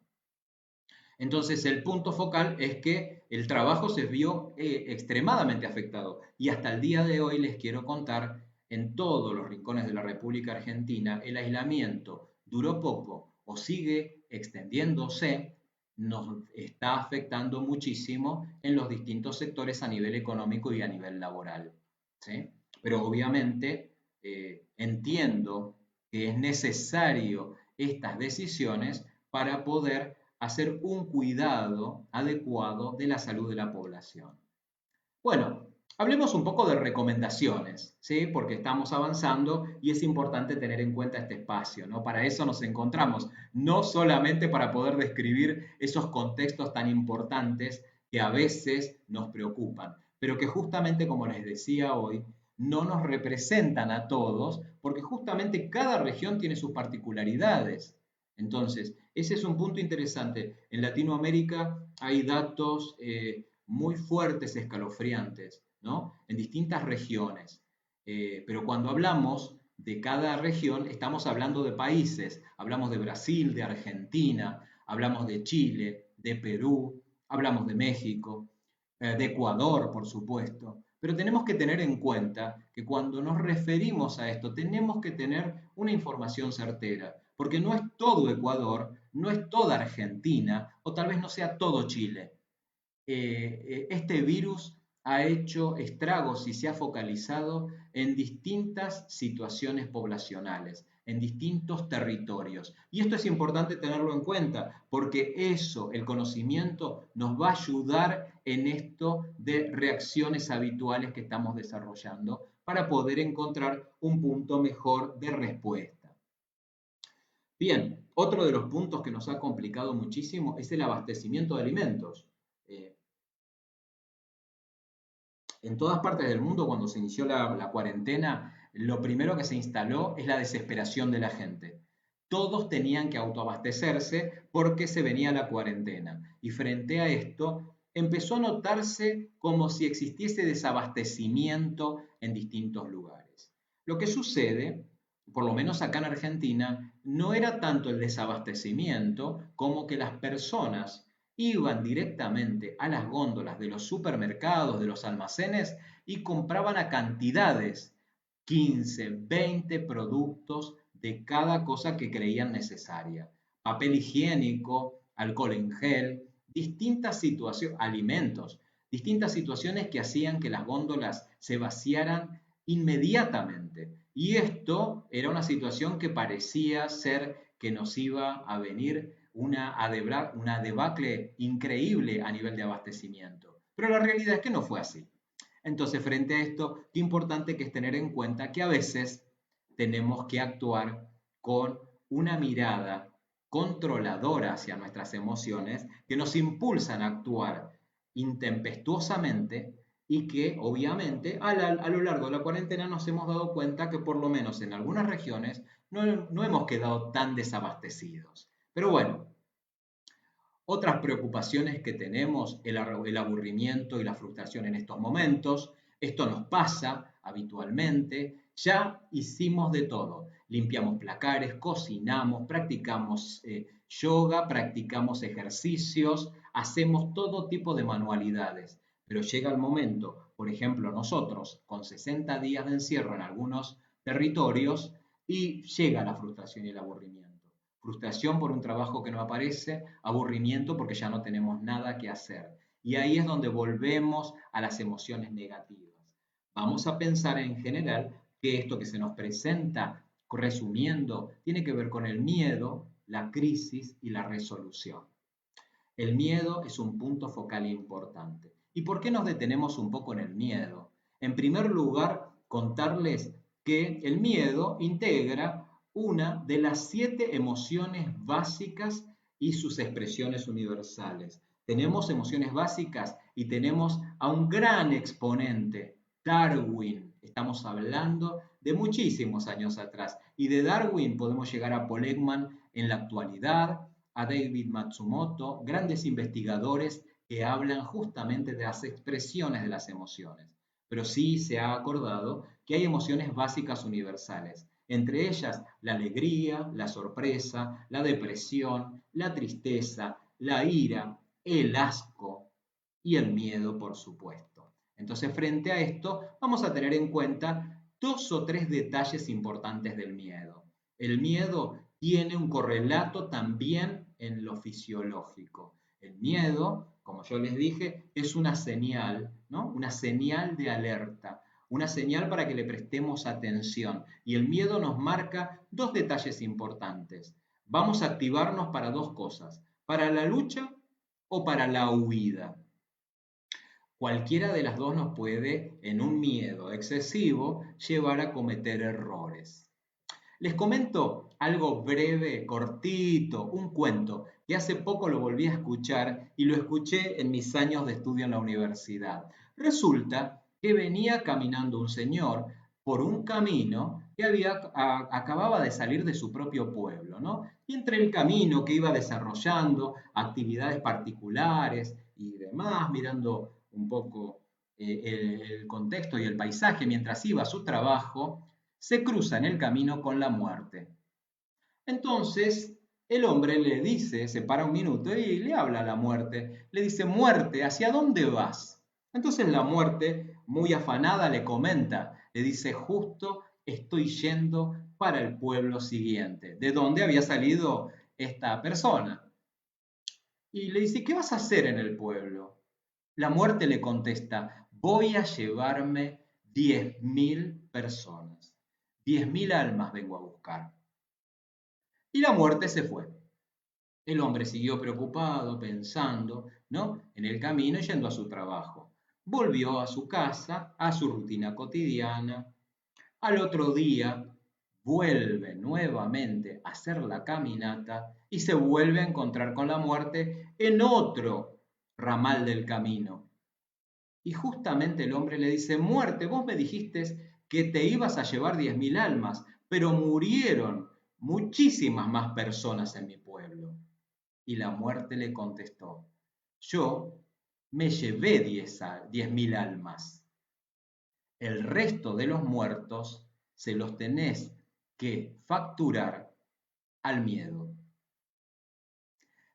Entonces el punto focal es que el trabajo se vio extremadamente afectado y hasta el día de hoy les quiero contar, en todos los rincones de la República Argentina el aislamiento duró poco o sigue extendiéndose, nos está afectando muchísimo en los distintos sectores a nivel económico y a nivel laboral, ¿sí? Pero obviamente entiendo que es necesario estas decisiones para poder hacer un cuidado adecuado de la salud de la población. Bueno, hablemos un poco de recomendaciones, ¿sí? Porque estamos avanzando y es importante tener en cuenta este espacio, ¿no? Para eso nos encontramos, no solamente para poder describir esos contextos tan importantes que a veces nos preocupan, pero que justamente, como les decía hoy, no nos representan a todos, porque justamente cada región tiene sus particularidades. Entonces, ese es un punto interesante. En Latinoamérica hay datos muy fuertes, escalofriantes, ¿no? En distintas regiones. Pero cuando hablamos de cada región, estamos hablando de países. Hablamos de Brasil, de Argentina, hablamos de Chile, de Perú, hablamos de México, de Ecuador, por supuesto. Pero tenemos que tener en cuenta que cuando nos referimos a esto, tenemos que tener una información certera, porque no es todo Ecuador, no es toda Argentina, o tal vez no sea todo Chile. Este virus ha hecho estragos y se ha focalizado en distintas situaciones poblacionales, en distintos territorios. Y esto es importante tenerlo en cuenta, porque eso, el conocimiento, nos va a ayudar en esto de reacciones habituales que estamos desarrollando para poder encontrar un punto mejor de respuesta. Bien, otro de los puntos que nos ha complicado muchísimo es el abastecimiento de alimentos. En todas partes del mundo, cuando se inició la cuarentena, lo primero que se instaló es la desesperación de la gente. Todos tenían que autoabastecerse porque se venía la cuarentena. Y frente a esto, empezó a notarse como si existiese desabastecimiento en distintos lugares. Lo que sucede, por lo menos acá en Argentina, no era tanto el desabastecimiento como que las personas iban directamente a las góndolas de los supermercados, de los almacenes y compraban a cantidades, 15, 20 productos de cada cosa que creían necesaria. Papel higiénico, alcohol en gel, distintas situaciones, alimentos, distintas situaciones que hacían que las góndolas se vaciaran inmediatamente. Y esto era una situación que parecía ser que nos iba a venir una debacle increíble a nivel de abastecimiento. Pero la realidad es que no fue así. Entonces, frente a esto, qué importante que es tener en cuenta que a veces tenemos que actuar con una mirada controladora hacia nuestras emociones que nos impulsan a actuar intempestuosamente y que obviamente a lo largo de la cuarentena nos hemos dado cuenta que por lo menos en algunas regiones no hemos quedado tan desabastecidos. Pero bueno, otras preocupaciones que tenemos, el aburrimiento y la frustración en estos momentos, esto nos pasa habitualmente, ya hicimos de todo, limpiamos placares, cocinamos, practicamos yoga, practicamos ejercicios, hacemos todo tipo de manualidades, pero llega el momento, por ejemplo, nosotros con 60 días de encierro en algunos territorios y llega la frustración y el aburrimiento. Frustración por un trabajo que no aparece, aburrimiento porque ya no tenemos nada que hacer. Y ahí es donde volvemos a las emociones negativas. Vamos a pensar en general que esto que se nos presenta, resumiendo, tiene que ver con el miedo, la crisis y la resolución. El miedo es un punto focal importante. ¿Y por qué nos detenemos un poco en el miedo? En primer lugar, contarles que el miedo integra una de las 7 emociones básicas y sus expresiones universales. Tenemos emociones básicas y tenemos a un gran exponente, Darwin. Estamos hablando de muchísimos años atrás. Y de Darwin podemos llegar a Paul Ekman en la actualidad, a David Matsumoto, grandes investigadores que hablan justamente de las expresiones de las emociones. Pero sí se ha acordado que hay emociones básicas universales, entre ellas la alegría, la sorpresa, la depresión, la tristeza, la ira, el asco y el miedo, por supuesto. Entonces, frente a esto, vamos a tener en cuenta 2 o 3 detalles importantes del miedo. El miedo tiene un correlato también en lo fisiológico. El miedo, como yo les dije, es una señal, ¿no? Una señal de alerta, una señal para que le prestemos atención. Y el miedo nos marca 2 detalles importantes. Vamos a activarnos para 2 cosas, para la lucha o para la huida. Cualquiera de las dos nos puede, en un miedo excesivo, llevar a cometer errores. Les comento algo breve, cortito, un cuento, que hace poco lo volví a escuchar y lo escuché en mis años de estudio en la universidad. Resulta que venía caminando un señor por un camino que acababa de salir de su propio pueblo, ¿no? Y entre el camino que iba desarrollando actividades particulares y demás, mirando un poco el contexto y el paisaje mientras iba a su trabajo, se cruza en el camino con la muerte. Entonces, el hombre le dice, se para un minuto y le habla a la muerte. Le dice, muerte, ¿hacia dónde vas? Entonces la muerte, muy afanada, le comenta, le dice, justo estoy yendo para el pueblo siguiente, de donde había salido esta persona. Y le dice, ¿qué vas a hacer en el pueblo? La muerte le contesta, voy a llevarme 10.000 personas. 10.000 almas vengo a buscar. Y la muerte se fue. El hombre siguió preocupado, pensando, ¿no? En el camino yendo a su trabajo. Volvió a su casa, a su rutina cotidiana. Al otro día vuelve nuevamente a hacer la caminata y se vuelve a encontrar con la muerte en otro ramal del camino. Y justamente el hombre le dice, muerte, vos me dijiste que te ibas a llevar 10.000 almas, pero murieron muchísimas más personas en mi pueblo. Y la muerte le contestó, yo me llevé 10.000 almas. El resto de los muertos se los tenés que facturar al miedo.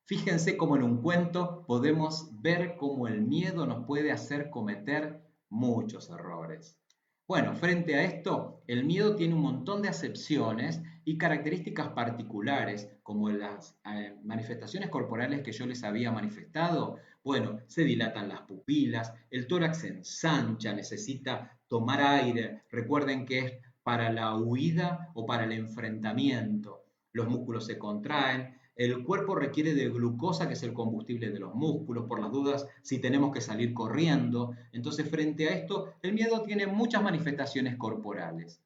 Fíjense cómo en un cuento podemos ver cómo el miedo nos puede hacer cometer muchos errores. Bueno, frente a esto, el miedo tiene un montón de acepciones y características particulares, como las manifestaciones corporales que yo les había manifestado. Bueno, se dilatan las pupilas, el tórax se ensancha, necesita tomar aire. Recuerden que es para la huida o para el enfrentamiento. Los músculos se contraen, el cuerpo requiere de glucosa, que es el combustible de los músculos, por las dudas si tenemos que salir corriendo. Entonces, frente a esto, el miedo tiene muchas manifestaciones corporales.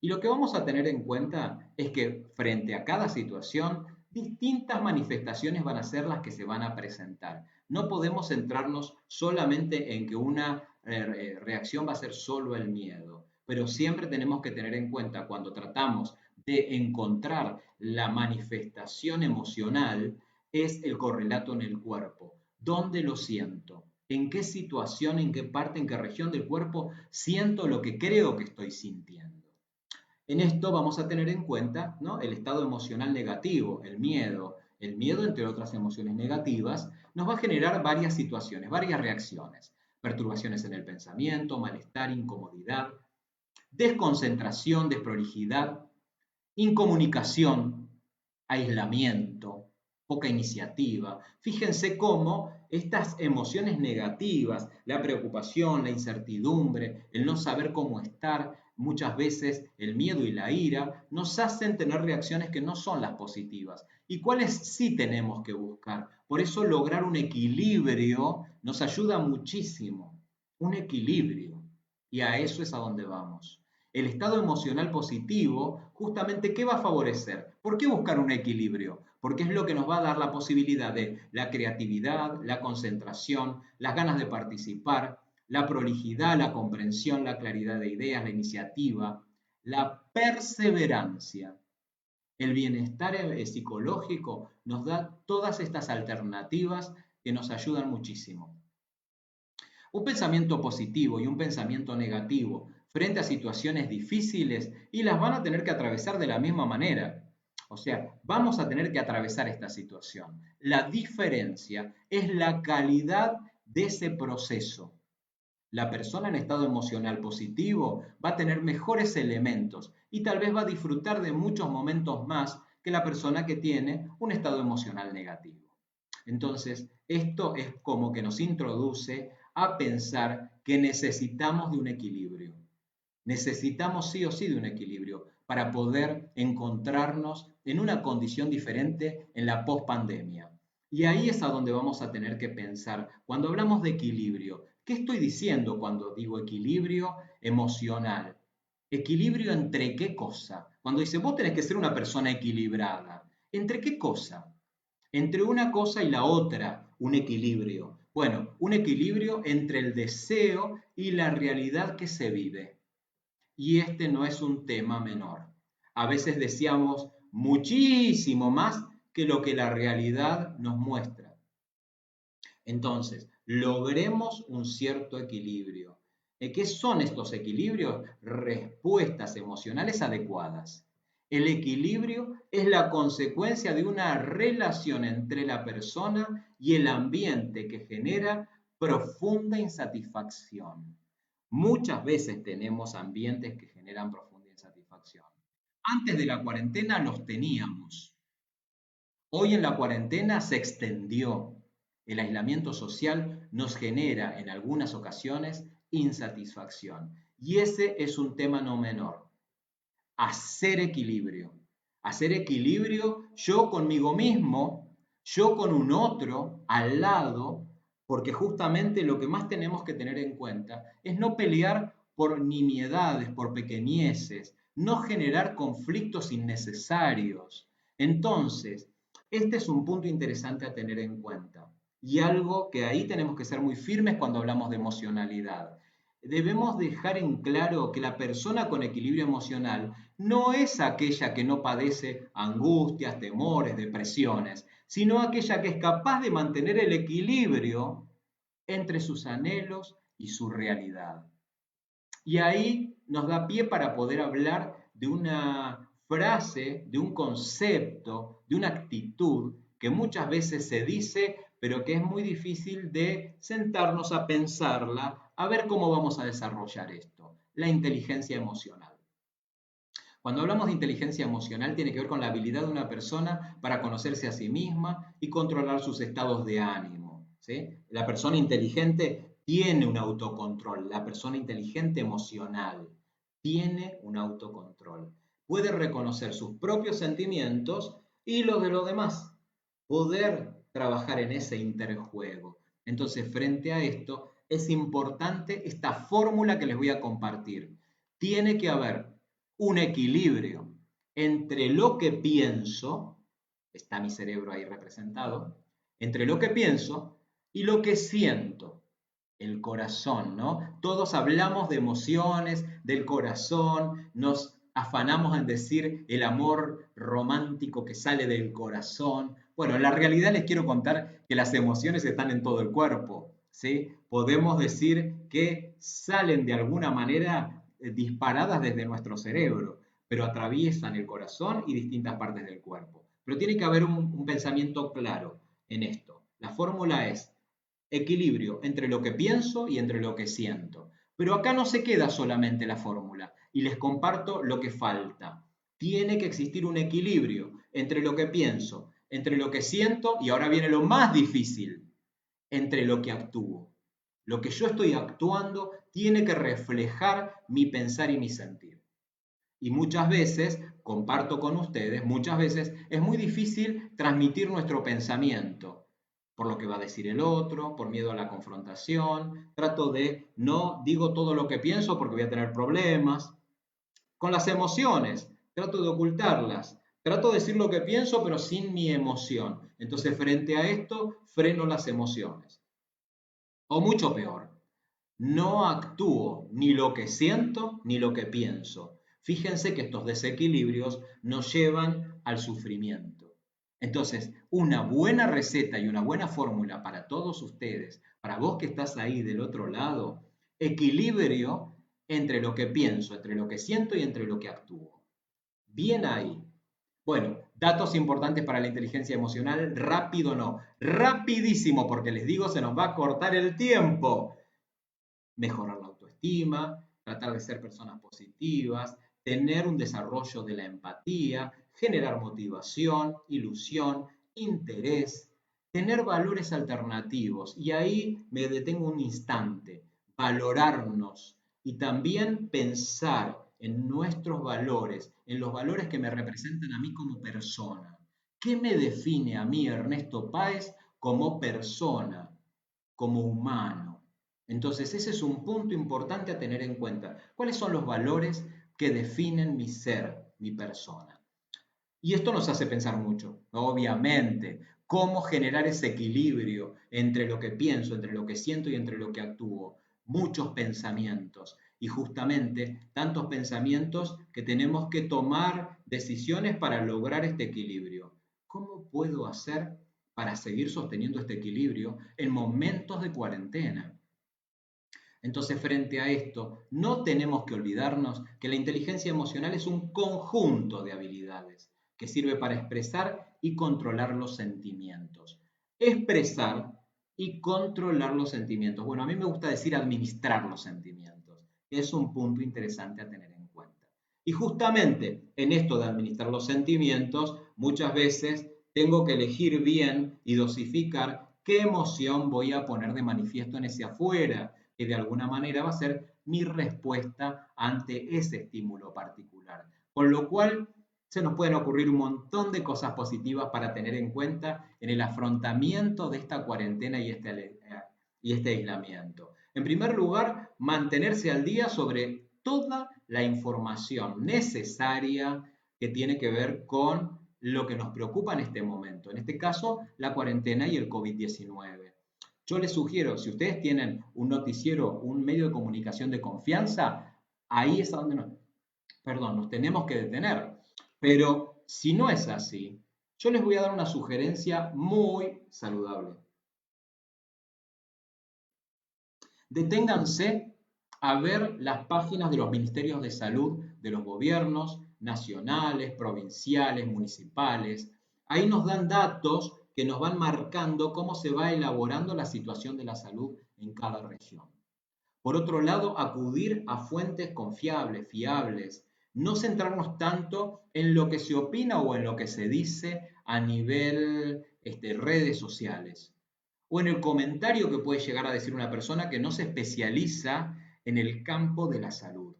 Y lo que vamos a tener en cuenta es que frente a cada situación, distintas manifestaciones van a ser las que se van a presentar. No podemos centrarnos solamente en que una reacción va a ser solo el miedo, pero siempre tenemos que tener en cuenta cuando tratamos de encontrar la manifestación emocional, es el correlato en el cuerpo. ¿Dónde lo siento? ¿En qué situación, en qué parte, en qué región del cuerpo siento lo que creo que estoy sintiendo? En esto vamos a tener en cuenta, ¿no?, el estado emocional negativo, el miedo. El miedo, entre otras emociones negativas, nos va a generar varias situaciones, varias reacciones. Perturbaciones en el pensamiento, malestar, incomodidad, desconcentración, desprolijidad, incomunicación, aislamiento, poca iniciativa. Fíjense cómo estas emociones negativas, la preocupación, la incertidumbre, el no saber cómo estar, muchas veces el miedo y la ira, nos hacen tener reacciones que no son las positivas y cuáles sí tenemos que buscar. Por eso lograr un equilibrio nos ayuda muchísimo, un equilibrio. Y a eso es a donde vamos. El estado emocional positivo, justamente, ¿qué va a favorecer? ¿Por qué buscar un equilibrio? Porque es lo que nos va a dar la posibilidad de la creatividad, la concentración, las ganas de participar, la prolijidad, la comprensión, la claridad de ideas, la iniciativa, la perseverancia. El bienestar psicológico nos da todas estas alternativas que nos ayudan muchísimo. Un pensamiento positivo y un pensamiento negativo frente a situaciones difíciles y las van a tener que atravesar de la misma manera. O sea, vamos a tener que atravesar esta situación. La diferencia es la calidad de ese proceso. La persona en estado emocional positivo va a tener mejores elementos y tal vez va a disfrutar de muchos momentos más que la persona que tiene un estado emocional negativo. Entonces, esto es como que nos introduce a pensar que necesitamos de un equilibrio. Necesitamos sí o sí de un equilibrio para poder encontrarnos en una condición diferente en la pospandemia. Y ahí es a donde vamos a tener que pensar cuando hablamos de equilibrio. ¿Qué estoy diciendo cuando digo equilibrio emocional? ¿Equilibrio entre qué cosa? Cuando dice, vos tenés que ser una persona equilibrada. ¿Entre qué cosa? Entre una cosa y la otra, un equilibrio. Bueno, un equilibrio entre el deseo y la realidad que se vive. Y este no es un tema menor. A veces deseamos muchísimo más que lo que la realidad nos muestra. Entonces, logremos un cierto equilibrio. ¿Qué son estos equilibrios? Respuestas emocionales adecuadas. El equilibrio es la consecuencia de una relación entre la persona y el ambiente que genera profunda insatisfacción. Muchas veces tenemos ambientes que generan profunda insatisfacción. Antes de la cuarentena los teníamos. Hoy en la cuarentena se extendió. El aislamiento social nos genera en algunas ocasiones insatisfacción. Y ese es un tema no menor. Hacer equilibrio. Hacer equilibrio yo conmigo mismo, yo con un otro al lado, porque justamente lo que más tenemos que tener en cuenta es no pelear por nimiedades, por pequeñeces, no generar conflictos innecesarios. Entonces, este es un punto interesante a tener en cuenta y algo que ahí tenemos que ser muy firmes cuando hablamos de emocionalidad. Debemos dejar en claro que la persona con equilibrio emocional no es aquella que no padece angustias, temores, depresiones, sino aquella que es capaz de mantener el equilibrio entre sus anhelos y su realidad. Y ahí nos da pie para poder hablar de una frase, de un concepto, de una actitud que muchas veces se dice, pero que es muy difícil de sentarnos a pensarla, a ver cómo vamos a desarrollar esto, la inteligencia emocional. Cuando hablamos de inteligencia emocional tiene que ver con la habilidad de una persona para conocerse a sí misma y controlar sus estados de ánimo, ¿sí? La persona inteligente tiene un autocontrol, la persona inteligente emocional tiene un autocontrol. Puede reconocer sus propios sentimientos y lo de lo demás. Poder trabajar en ese interjuego. Entonces, frente a esto, es importante esta fórmula que les voy a compartir. Tiene que haber un equilibrio entre lo que pienso, está mi cerebro ahí representado, entre lo que pienso y lo que siento, el corazón, ¿no? Todos hablamos de emociones, del corazón, nos afanamos en decir el amor romántico que sale del corazón. Bueno, en la realidad les quiero contar que las emociones están en todo el cuerpo, ¿sí? Podemos decir que salen de alguna manera disparadas desde nuestro cerebro, pero atraviesan el corazón y distintas partes del cuerpo. Pero tiene que haber un pensamiento claro en esto. La fórmula es equilibrio entre lo que pienso y entre lo que siento. Pero acá no se queda solamente la fórmula y les comparto lo que falta. Tiene que existir un equilibrio entre lo que pienso, entre lo que siento y ahora viene lo más difícil, entre lo que actúo. Lo que yo estoy actuando tiene que reflejar mi pensar y mi sentir. Y muchas veces, comparto con ustedes, muchas veces es muy difícil transmitir nuestro pensamiento por lo que va a decir el otro, por miedo a la confrontación. Trato de no digo todo lo que pienso porque voy a tener problemas. Con las emociones, trato de ocultarlas. Trato de decir lo que pienso pero sin mi emoción. Entonces, frente a esto, freno las emociones. O mucho peor, no actúo ni lo que siento ni lo que pienso. Fíjense que estos desequilibrios nos llevan al sufrimiento. Entonces, una buena receta y una buena fórmula para todos ustedes, para vos que estás ahí del otro lado, equilibrio entre lo que pienso, entre lo que siento y entre lo que actúo. Bien ahí. Bueno, datos importantes para la inteligencia emocional, rápido no, rapidísimo, porque les digo, se nos va a cortar el tiempo. Mejorar la autoestima, tratar de ser personas positivas, tener un desarrollo de la empatía, generar motivación, ilusión, interés, tener valores alternativos. Y ahí me detengo un instante, valorarnos y también pensar en nuestros valores, en los valores que me representan a mí como persona. ¿Qué me define a mí, Ernesto Páez, como persona, como humano? Entonces, ese es un punto importante a tener en cuenta. ¿Cuáles son los valores que definen mi ser, mi persona? Y esto nos hace pensar mucho, obviamente, cómo generar ese equilibrio entre lo que pienso, entre lo que siento y entre lo que actúo. Muchos pensamientos y justamente tantos pensamientos que tenemos que tomar decisiones para lograr este equilibrio. ¿Cómo puedo hacer para seguir sosteniendo este equilibrio en momentos de cuarentena? Entonces, frente a esto, no tenemos que olvidarnos que la inteligencia emocional es un conjunto de habilidades que sirve para expresar y controlar los sentimientos. Expresar y controlar los sentimientos. Bueno, a mí me gusta decir administrar los sentimientos. Es un punto interesante a tener en cuenta. Y justamente en esto de administrar los sentimientos, muchas veces tengo que elegir bien y dosificar qué emoción voy a poner de manifiesto en ese afuera, que de alguna manera va a ser mi respuesta ante ese estímulo particular. Con lo cual, se nos pueden ocurrir un montón de cosas positivas para tener en cuenta en el afrontamiento de esta cuarentena y este aislamiento. En primer lugar, mantenerse al día sobre toda la información necesaria que tiene que ver con lo que nos preocupa en este momento, en este caso, la cuarentena y el COVID-19. Yo les sugiero, si ustedes tienen un noticiero, un medio de comunicación de confianza, ahí es donde nos tenemos que detener. Pero si no es así, yo les voy a dar una sugerencia muy saludable. Deténganse a ver las páginas de los ministerios de salud de los gobiernos nacionales, provinciales, municipales. Ahí nos dan datos que nos van marcando cómo se va elaborando la situación de la salud en cada región. Por otro lado, acudir a fuentes confiables, fiables, no centrarnos tanto en lo que se opina o en lo que se dice a nivel redes sociales o en el comentario que puede llegar a decir una persona que no se especializa en el campo de la salud.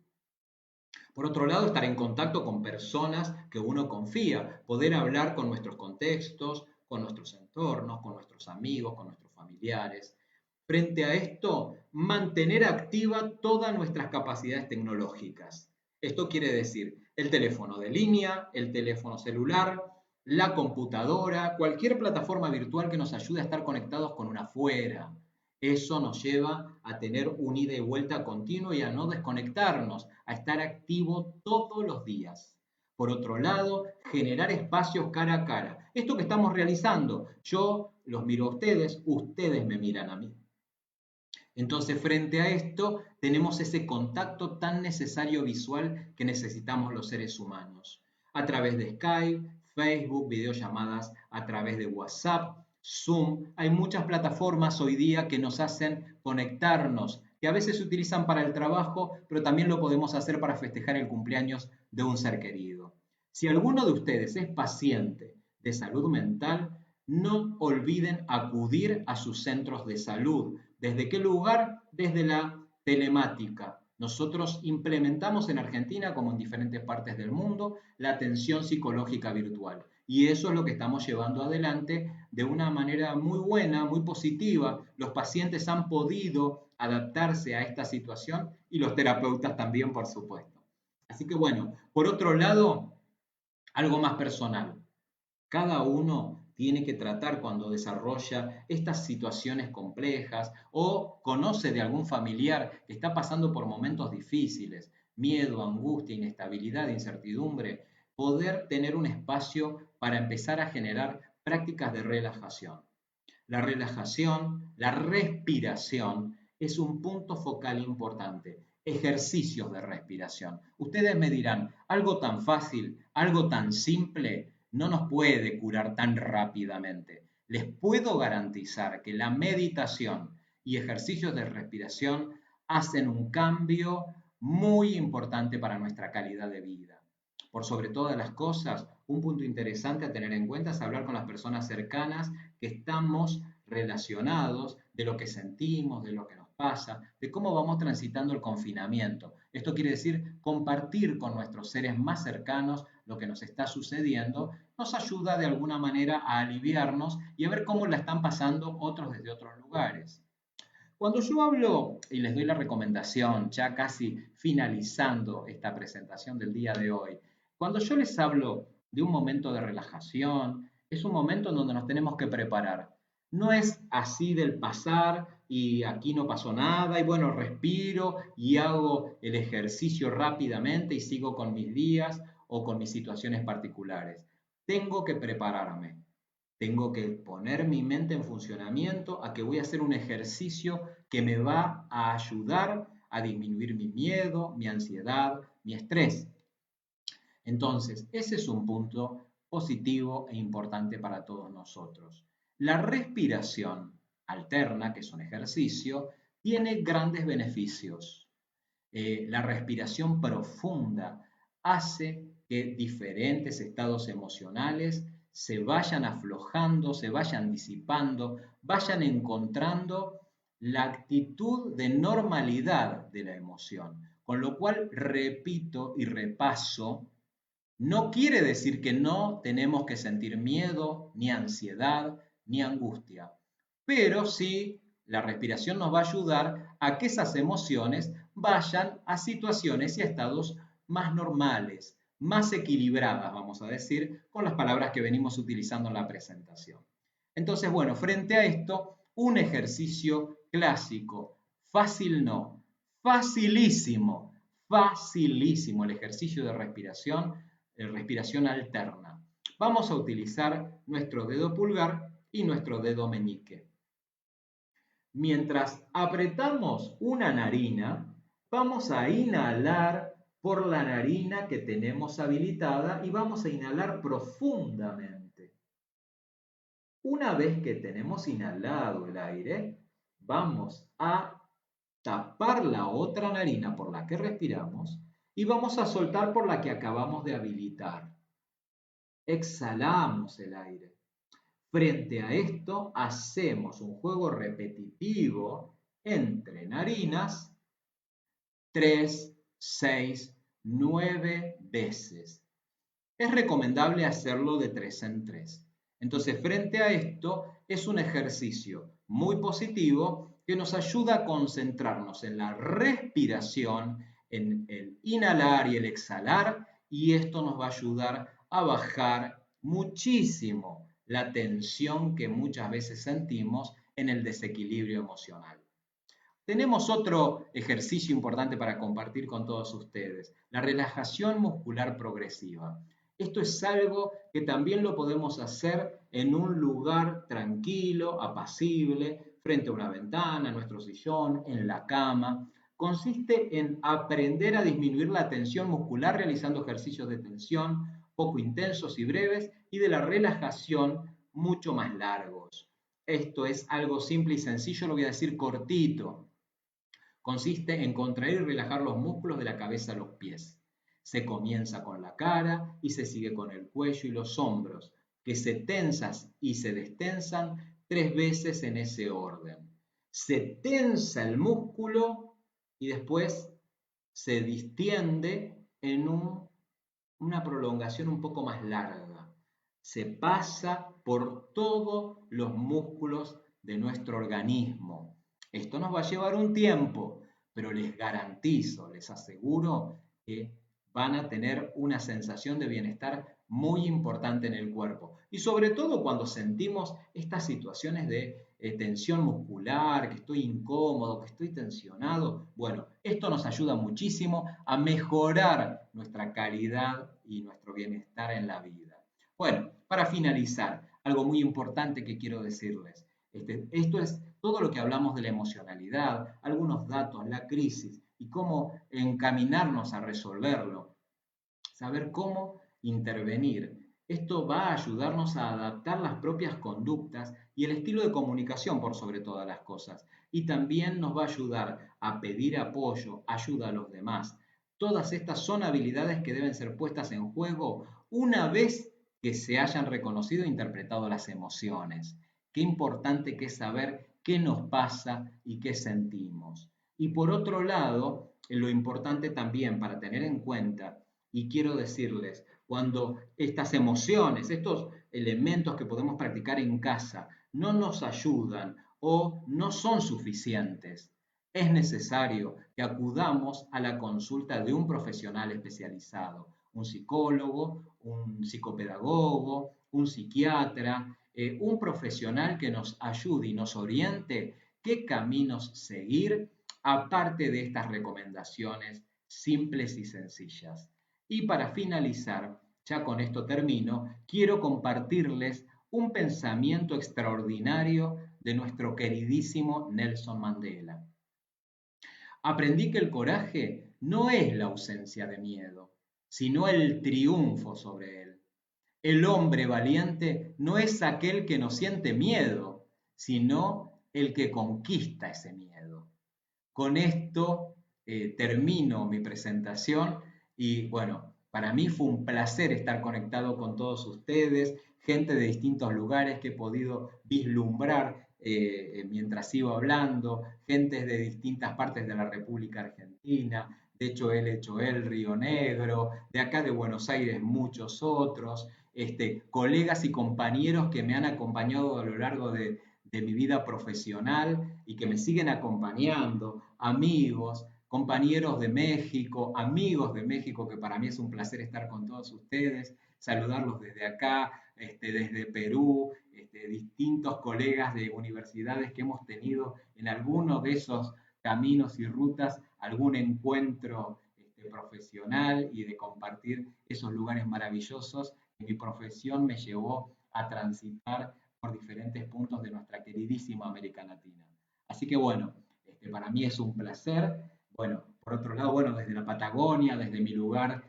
Por otro lado, estar en contacto con personas que uno confía, poder hablar con nuestros contextos, con nuestros entornos, con nuestros amigos, con nuestros familiares. Frente a esto, mantener activa todas nuestras capacidades tecnológicas. Esto quiere decir el teléfono de línea, el teléfono celular, la computadora, cualquier plataforma virtual que nos ayude a estar conectados con una afuera. Eso nos lleva a tener un ida y vuelta continuo y a no desconectarnos, a estar activo todos los días. Por otro lado, generar espacios cara a cara. Esto que estamos realizando, yo los miro a ustedes, ustedes me miran a mí. Entonces, frente a esto, tenemos ese contacto tan necesario visual que necesitamos los seres humanos. A través de Skype, Facebook, videollamadas a través de WhatsApp, Zoom. Hay muchas plataformas hoy día que nos hacen conectarnos, que a veces se utilizan para el trabajo, pero también lo podemos hacer para festejar el cumpleaños de un ser querido. Si alguno de ustedes es paciente de salud mental, no olviden acudir a sus centros de salud. ¿Desde qué lugar? Desde la telemática. Nosotros implementamos en Argentina, como en diferentes partes del mundo, la atención psicológica virtual. Y eso es lo que estamos llevando adelante de una manera muy buena, muy positiva. Los pacientes han podido adaptarse a esta situación y los terapeutas también, por supuesto. Así que bueno, por otro lado, algo más personal. Cada uno tiene que tratar cuando desarrolla estas situaciones complejas o conoce de algún familiar que está pasando por momentos difíciles, miedo, angustia, inestabilidad, incertidumbre, poder tener un espacio para empezar a generar prácticas de relajación. La relajación, la respiración es un punto focal importante. Ejercicios de respiración. Ustedes me dirán, algo tan fácil, algo tan simple, no nos puede curar tan rápidamente. Les puedo garantizar que la meditación y ejercicios de respiración hacen un cambio muy importante para nuestra calidad de vida. Por sobre todas las cosas, un punto interesante a tener en cuenta es hablar con las personas cercanas que estamos relacionados, de lo que sentimos, de lo que nos pasa, de cómo vamos transitando el confinamiento. Esto quiere decir compartir con nuestros seres más cercanos lo que nos está sucediendo, nos ayuda de alguna manera a aliviarnos y a ver cómo la están pasando otros desde otros lugares. Cuando yo hablo y les doy la recomendación, ya casi finalizando esta presentación del día de hoy, cuando yo les hablo de un momento de relajación, es un momento en donde nos tenemos que preparar. No es así del pasar y aquí no pasó nada y bueno, respiro y hago el ejercicio rápidamente y sigo con mis días o con mis situaciones particulares. Tengo que prepararme. Tengo que poner mi mente en funcionamiento a que voy a hacer un ejercicio que me va a ayudar a disminuir mi miedo, mi ansiedad, mi estrés. Entonces, ese es un punto positivo e importante para todos nosotros. La respiración alterna, que es un ejercicio, tiene grandes beneficios. La respiración profunda hace que diferentes estados emocionales se vayan aflojando, se vayan disipando, vayan encontrando la actitud de normalidad de la emoción. Con lo cual, repito y repaso, no quiere decir que no tenemos que sentir miedo, ni ansiedad, ni angustia, pero sí la respiración nos va a ayudar a que esas emociones vayan a situaciones y a estados más normales, más equilibradas, vamos a decir, con las palabras que venimos utilizando en la presentación. Entonces, bueno, frente a esto, un ejercicio clásico, fácil no, facilísimo, facilísimo el ejercicio de respiración alterna. Vamos a utilizar nuestro dedo pulgar y nuestro dedo meñique. Mientras apretamos una narina, vamos a inhalar por la narina que tenemos habilitada y vamos a inhalar profundamente. Una vez que tenemos inhalado el aire, vamos a tapar la otra narina por la que respiramos y vamos a soltar por la que acabamos de habilitar. Exhalamos el aire. Frente a esto, hacemos un juego repetitivo entre narinas, 3, 6, 9 veces. Es recomendable hacerlo de 3 en 3. Entonces, frente a esto, es un ejercicio muy positivo que nos ayuda a concentrarnos en la respiración, en el inhalar y el exhalar, y esto nos va a ayudar a bajar muchísimo la tensión que muchas veces sentimos en el desequilibrio emocional. Tenemos otro ejercicio importante para compartir con todos ustedes, la relajación muscular progresiva. Esto es algo que también lo podemos hacer en un lugar tranquilo, apacible, frente a una ventana, en nuestro sillón, en la cama. Consiste en aprender a disminuir la tensión muscular realizando ejercicios de tensión poco intensos y breves y de la relajación mucho más largos. Esto es algo simple y sencillo, lo voy a decir cortito. Consiste en contraer y relajar los músculos de la cabeza a los pies. Se comienza con la cara y se sigue con el cuello y los hombros, que se tensan y se destensan 3 veces en ese orden. Se tensa el músculo y después se distiende en una prolongación un poco más larga. Se pasa por todos los músculos de nuestro organismo. Esto nos va a llevar un tiempo, pero les garantizo, les aseguro que van a tener una sensación de bienestar muy importante en el cuerpo. Y sobre todo cuando sentimos estas situaciones de tensión muscular, que estoy incómodo, que estoy tensionado. Bueno, esto nos ayuda muchísimo a mejorar nuestra calidad y nuestro bienestar en la vida. Bueno, para finalizar, algo muy importante que quiero decirles. Esto es todo lo que hablamos de la emocionalidad, algunos datos, la crisis y cómo encaminarnos a resolverlo. Saber cómo intervenir. Esto va a ayudarnos a adaptar las propias conductas y el estilo de comunicación por sobre todas las cosas. Y también nos va a ayudar a pedir apoyo, ayuda a los demás. Todas estas son habilidades que deben ser puestas en juego una vez que se hayan reconocido e interpretado las emociones. Qué importante que es saber qué nos pasa y qué sentimos. Y por otro lado, lo importante también para tener en cuenta, y quiero decirles, cuando estas emociones, estos elementos que podemos practicar en casa no nos ayudan o no son suficientes, es necesario que acudamos a la consulta de un profesional especializado, un psicólogo, un psicopedagogo, un psiquiatra, un profesional que nos ayude y nos oriente qué caminos seguir, aparte de estas recomendaciones simples y sencillas. Y para finalizar, ya con esto termino, quiero compartirles un pensamiento extraordinario de nuestro queridísimo Nelson Mandela. Aprendí que el coraje no es la ausencia de miedo, sino el triunfo sobre él. El hombre valiente no es aquel que no siente miedo, sino el que conquista ese miedo. Con esto termino mi presentación y bueno, para mí fue un placer estar conectado con todos ustedes, gente de distintos lugares que he podido vislumbrar mientras iba hablando, gente de distintas partes de la República Argentina, de hecho el Río Negro, de acá de Buenos Aires muchos otros, colegas y compañeros que me han acompañado a lo largo de mi vida profesional y que me siguen acompañando, amigos, compañeros de México, amigos de México, que para mí es un placer estar con todos ustedes, saludarlos desde acá, desde Perú, distintos colegas de universidades que hemos tenido en alguno de esos caminos y rutas, algún encuentro profesional y de compartir esos lugares maravillosos que mi profesión me llevó a transitar por diferentes puntos de nuestra queridísima América Latina. Así que bueno, para mí es un placer. Bueno, por otro lado, bueno, desde la Patagonia, desde mi lugar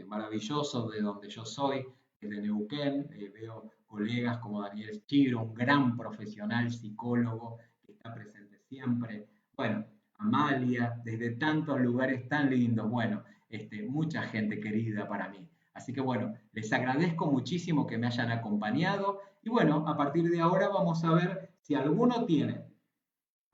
maravilloso, de donde yo soy, desde Neuquén, veo colegas como Daniel Chiro, un gran profesional psicólogo que está presente siempre. Bueno, Amalia, desde tantos lugares tan lindos. Bueno, mucha gente querida para mí. Así que bueno, les agradezco muchísimo que me hayan acompañado y bueno, a partir de ahora vamos a ver si alguno tiene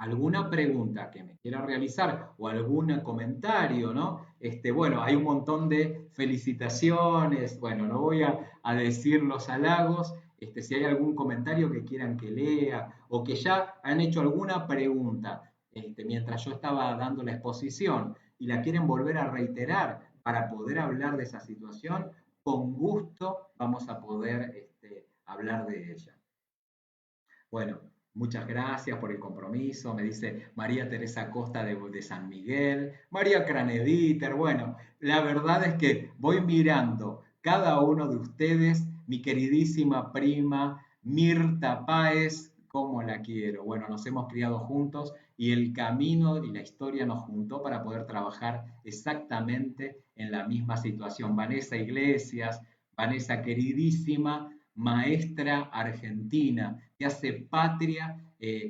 alguna pregunta que me quiera realizar o algún comentario, ¿no? Bueno, hay un montón de felicitaciones, bueno, no voy a decir los halagos, si hay algún comentario que quieran que lea o que ya han hecho alguna pregunta mientras yo estaba dando la exposición y la quieren volver a reiterar para poder hablar de esa situación, con gusto vamos a poder hablar de ella. Bueno, muchas gracias por el compromiso, me dice María Teresa Costa de San Miguel, María Cranediter. Bueno, la verdad es que voy mirando cada uno de ustedes, mi queridísima prima Mirta Páez, cómo la quiero. Bueno, nos hemos criado juntos y el camino y la historia nos juntó para poder trabajar exactamente en la misma situación. Vanessa Iglesias, Vanessa queridísima, maestra argentina, que hace patria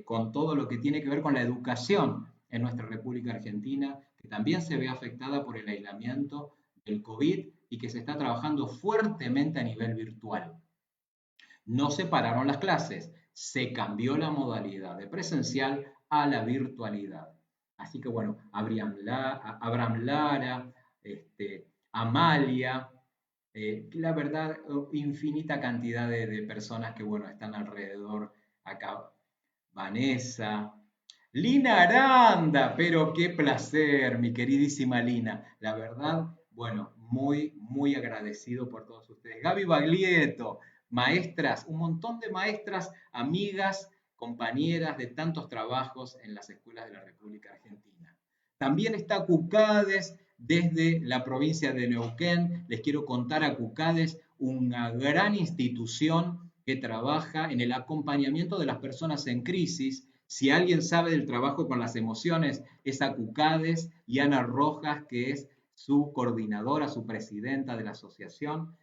con todo lo que tiene que ver con la educación en nuestra República Argentina, que también se ve afectada por el aislamiento del COVID y que se está trabajando fuertemente a nivel virtual. No se pararon las clases, se cambió la modalidad de presencial a la virtualidad. Así que bueno, Abraham Lara, Amalia, la verdad, infinita cantidad de personas que, bueno, están alrededor acá. Vanessa, Lina Aranda, pero qué placer, mi queridísima Lina. La verdad, bueno, muy, muy agradecido por todos ustedes. Gaby Baglietto, maestras, un montón de maestras, amigas, compañeras de tantos trabajos en las escuelas de la República Argentina. También está Cucades, desde la provincia de Neuquén. Les quiero contar a Cucades, una gran institución que trabaja en el acompañamiento de las personas en crisis. Si alguien sabe del trabajo con las emociones, es a Cucades y Ana Rojas, que es su coordinadora, su presidenta de la asociación.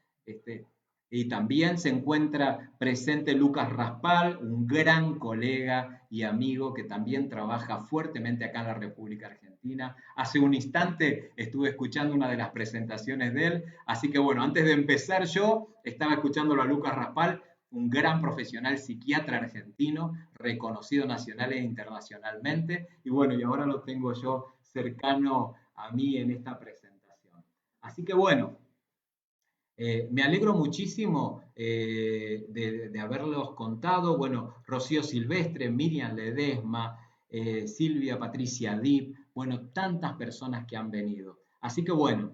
Y también se encuentra presente Lucas Raspal, un gran colega y amigo que también trabaja fuertemente acá en la República Argentina. Hace un instante estuve escuchando una de las presentaciones de él, así que bueno, antes de empezar yo estaba escuchándolo a Lucas Raspal, un gran profesional psiquiatra argentino, reconocido nacional e internacionalmente, y bueno, y ahora lo tengo yo cercano a mí en esta presentación. Así que bueno, me alegro muchísimo de haberlos contado. Bueno, Rocío Silvestre, Miriam Ledesma, Silvia Patricia Dip, bueno, tantas personas que han venido. Así que bueno,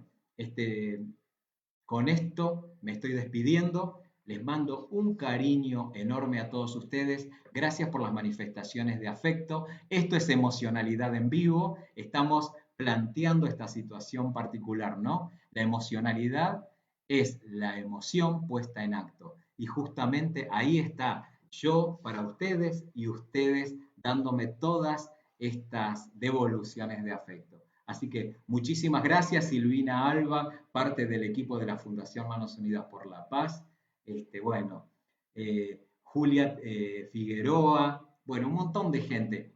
con esto me estoy despidiendo. Les mando un cariño enorme a todos ustedes. Gracias por las manifestaciones de afecto. Esto es emocionalidad en vivo. Estamos planteando esta situación particular, ¿no? La emocionalidad es la emoción puesta en acto. Y justamente ahí está yo para ustedes y ustedes dándome todas estas devoluciones de afecto. Así que muchísimas gracias, Silvina Alba, parte del equipo de la Fundación Manos Unidas por la Paz. Bueno, Julia Figueroa, bueno, un montón de gente,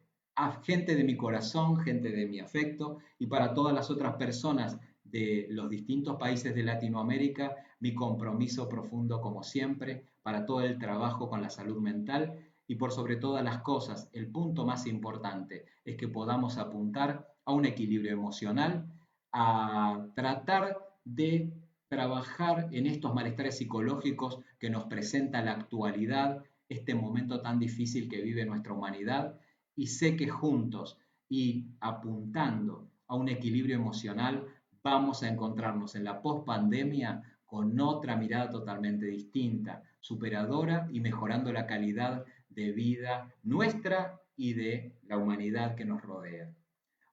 gente de mi corazón, gente de mi afecto, y para todas las otras personas de los distintos países de Latinoamérica, mi compromiso profundo como siempre para todo el trabajo con la salud mental y por sobre todas las cosas, el punto más importante es que podamos apuntar a un equilibrio emocional, a tratar de trabajar en estos malestares psicológicos que nos presenta la actualidad, este momento tan difícil que vive nuestra humanidad, y sé que juntos y apuntando a un equilibrio emocional vamos a encontrarnos en la pospandemia con otra mirada totalmente distinta, superadora y mejorando la calidad de vida nuestra y de la humanidad que nos rodea.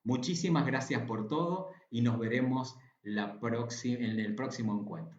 Muchísimas gracias por todo y nos veremos en el próximo encuentro.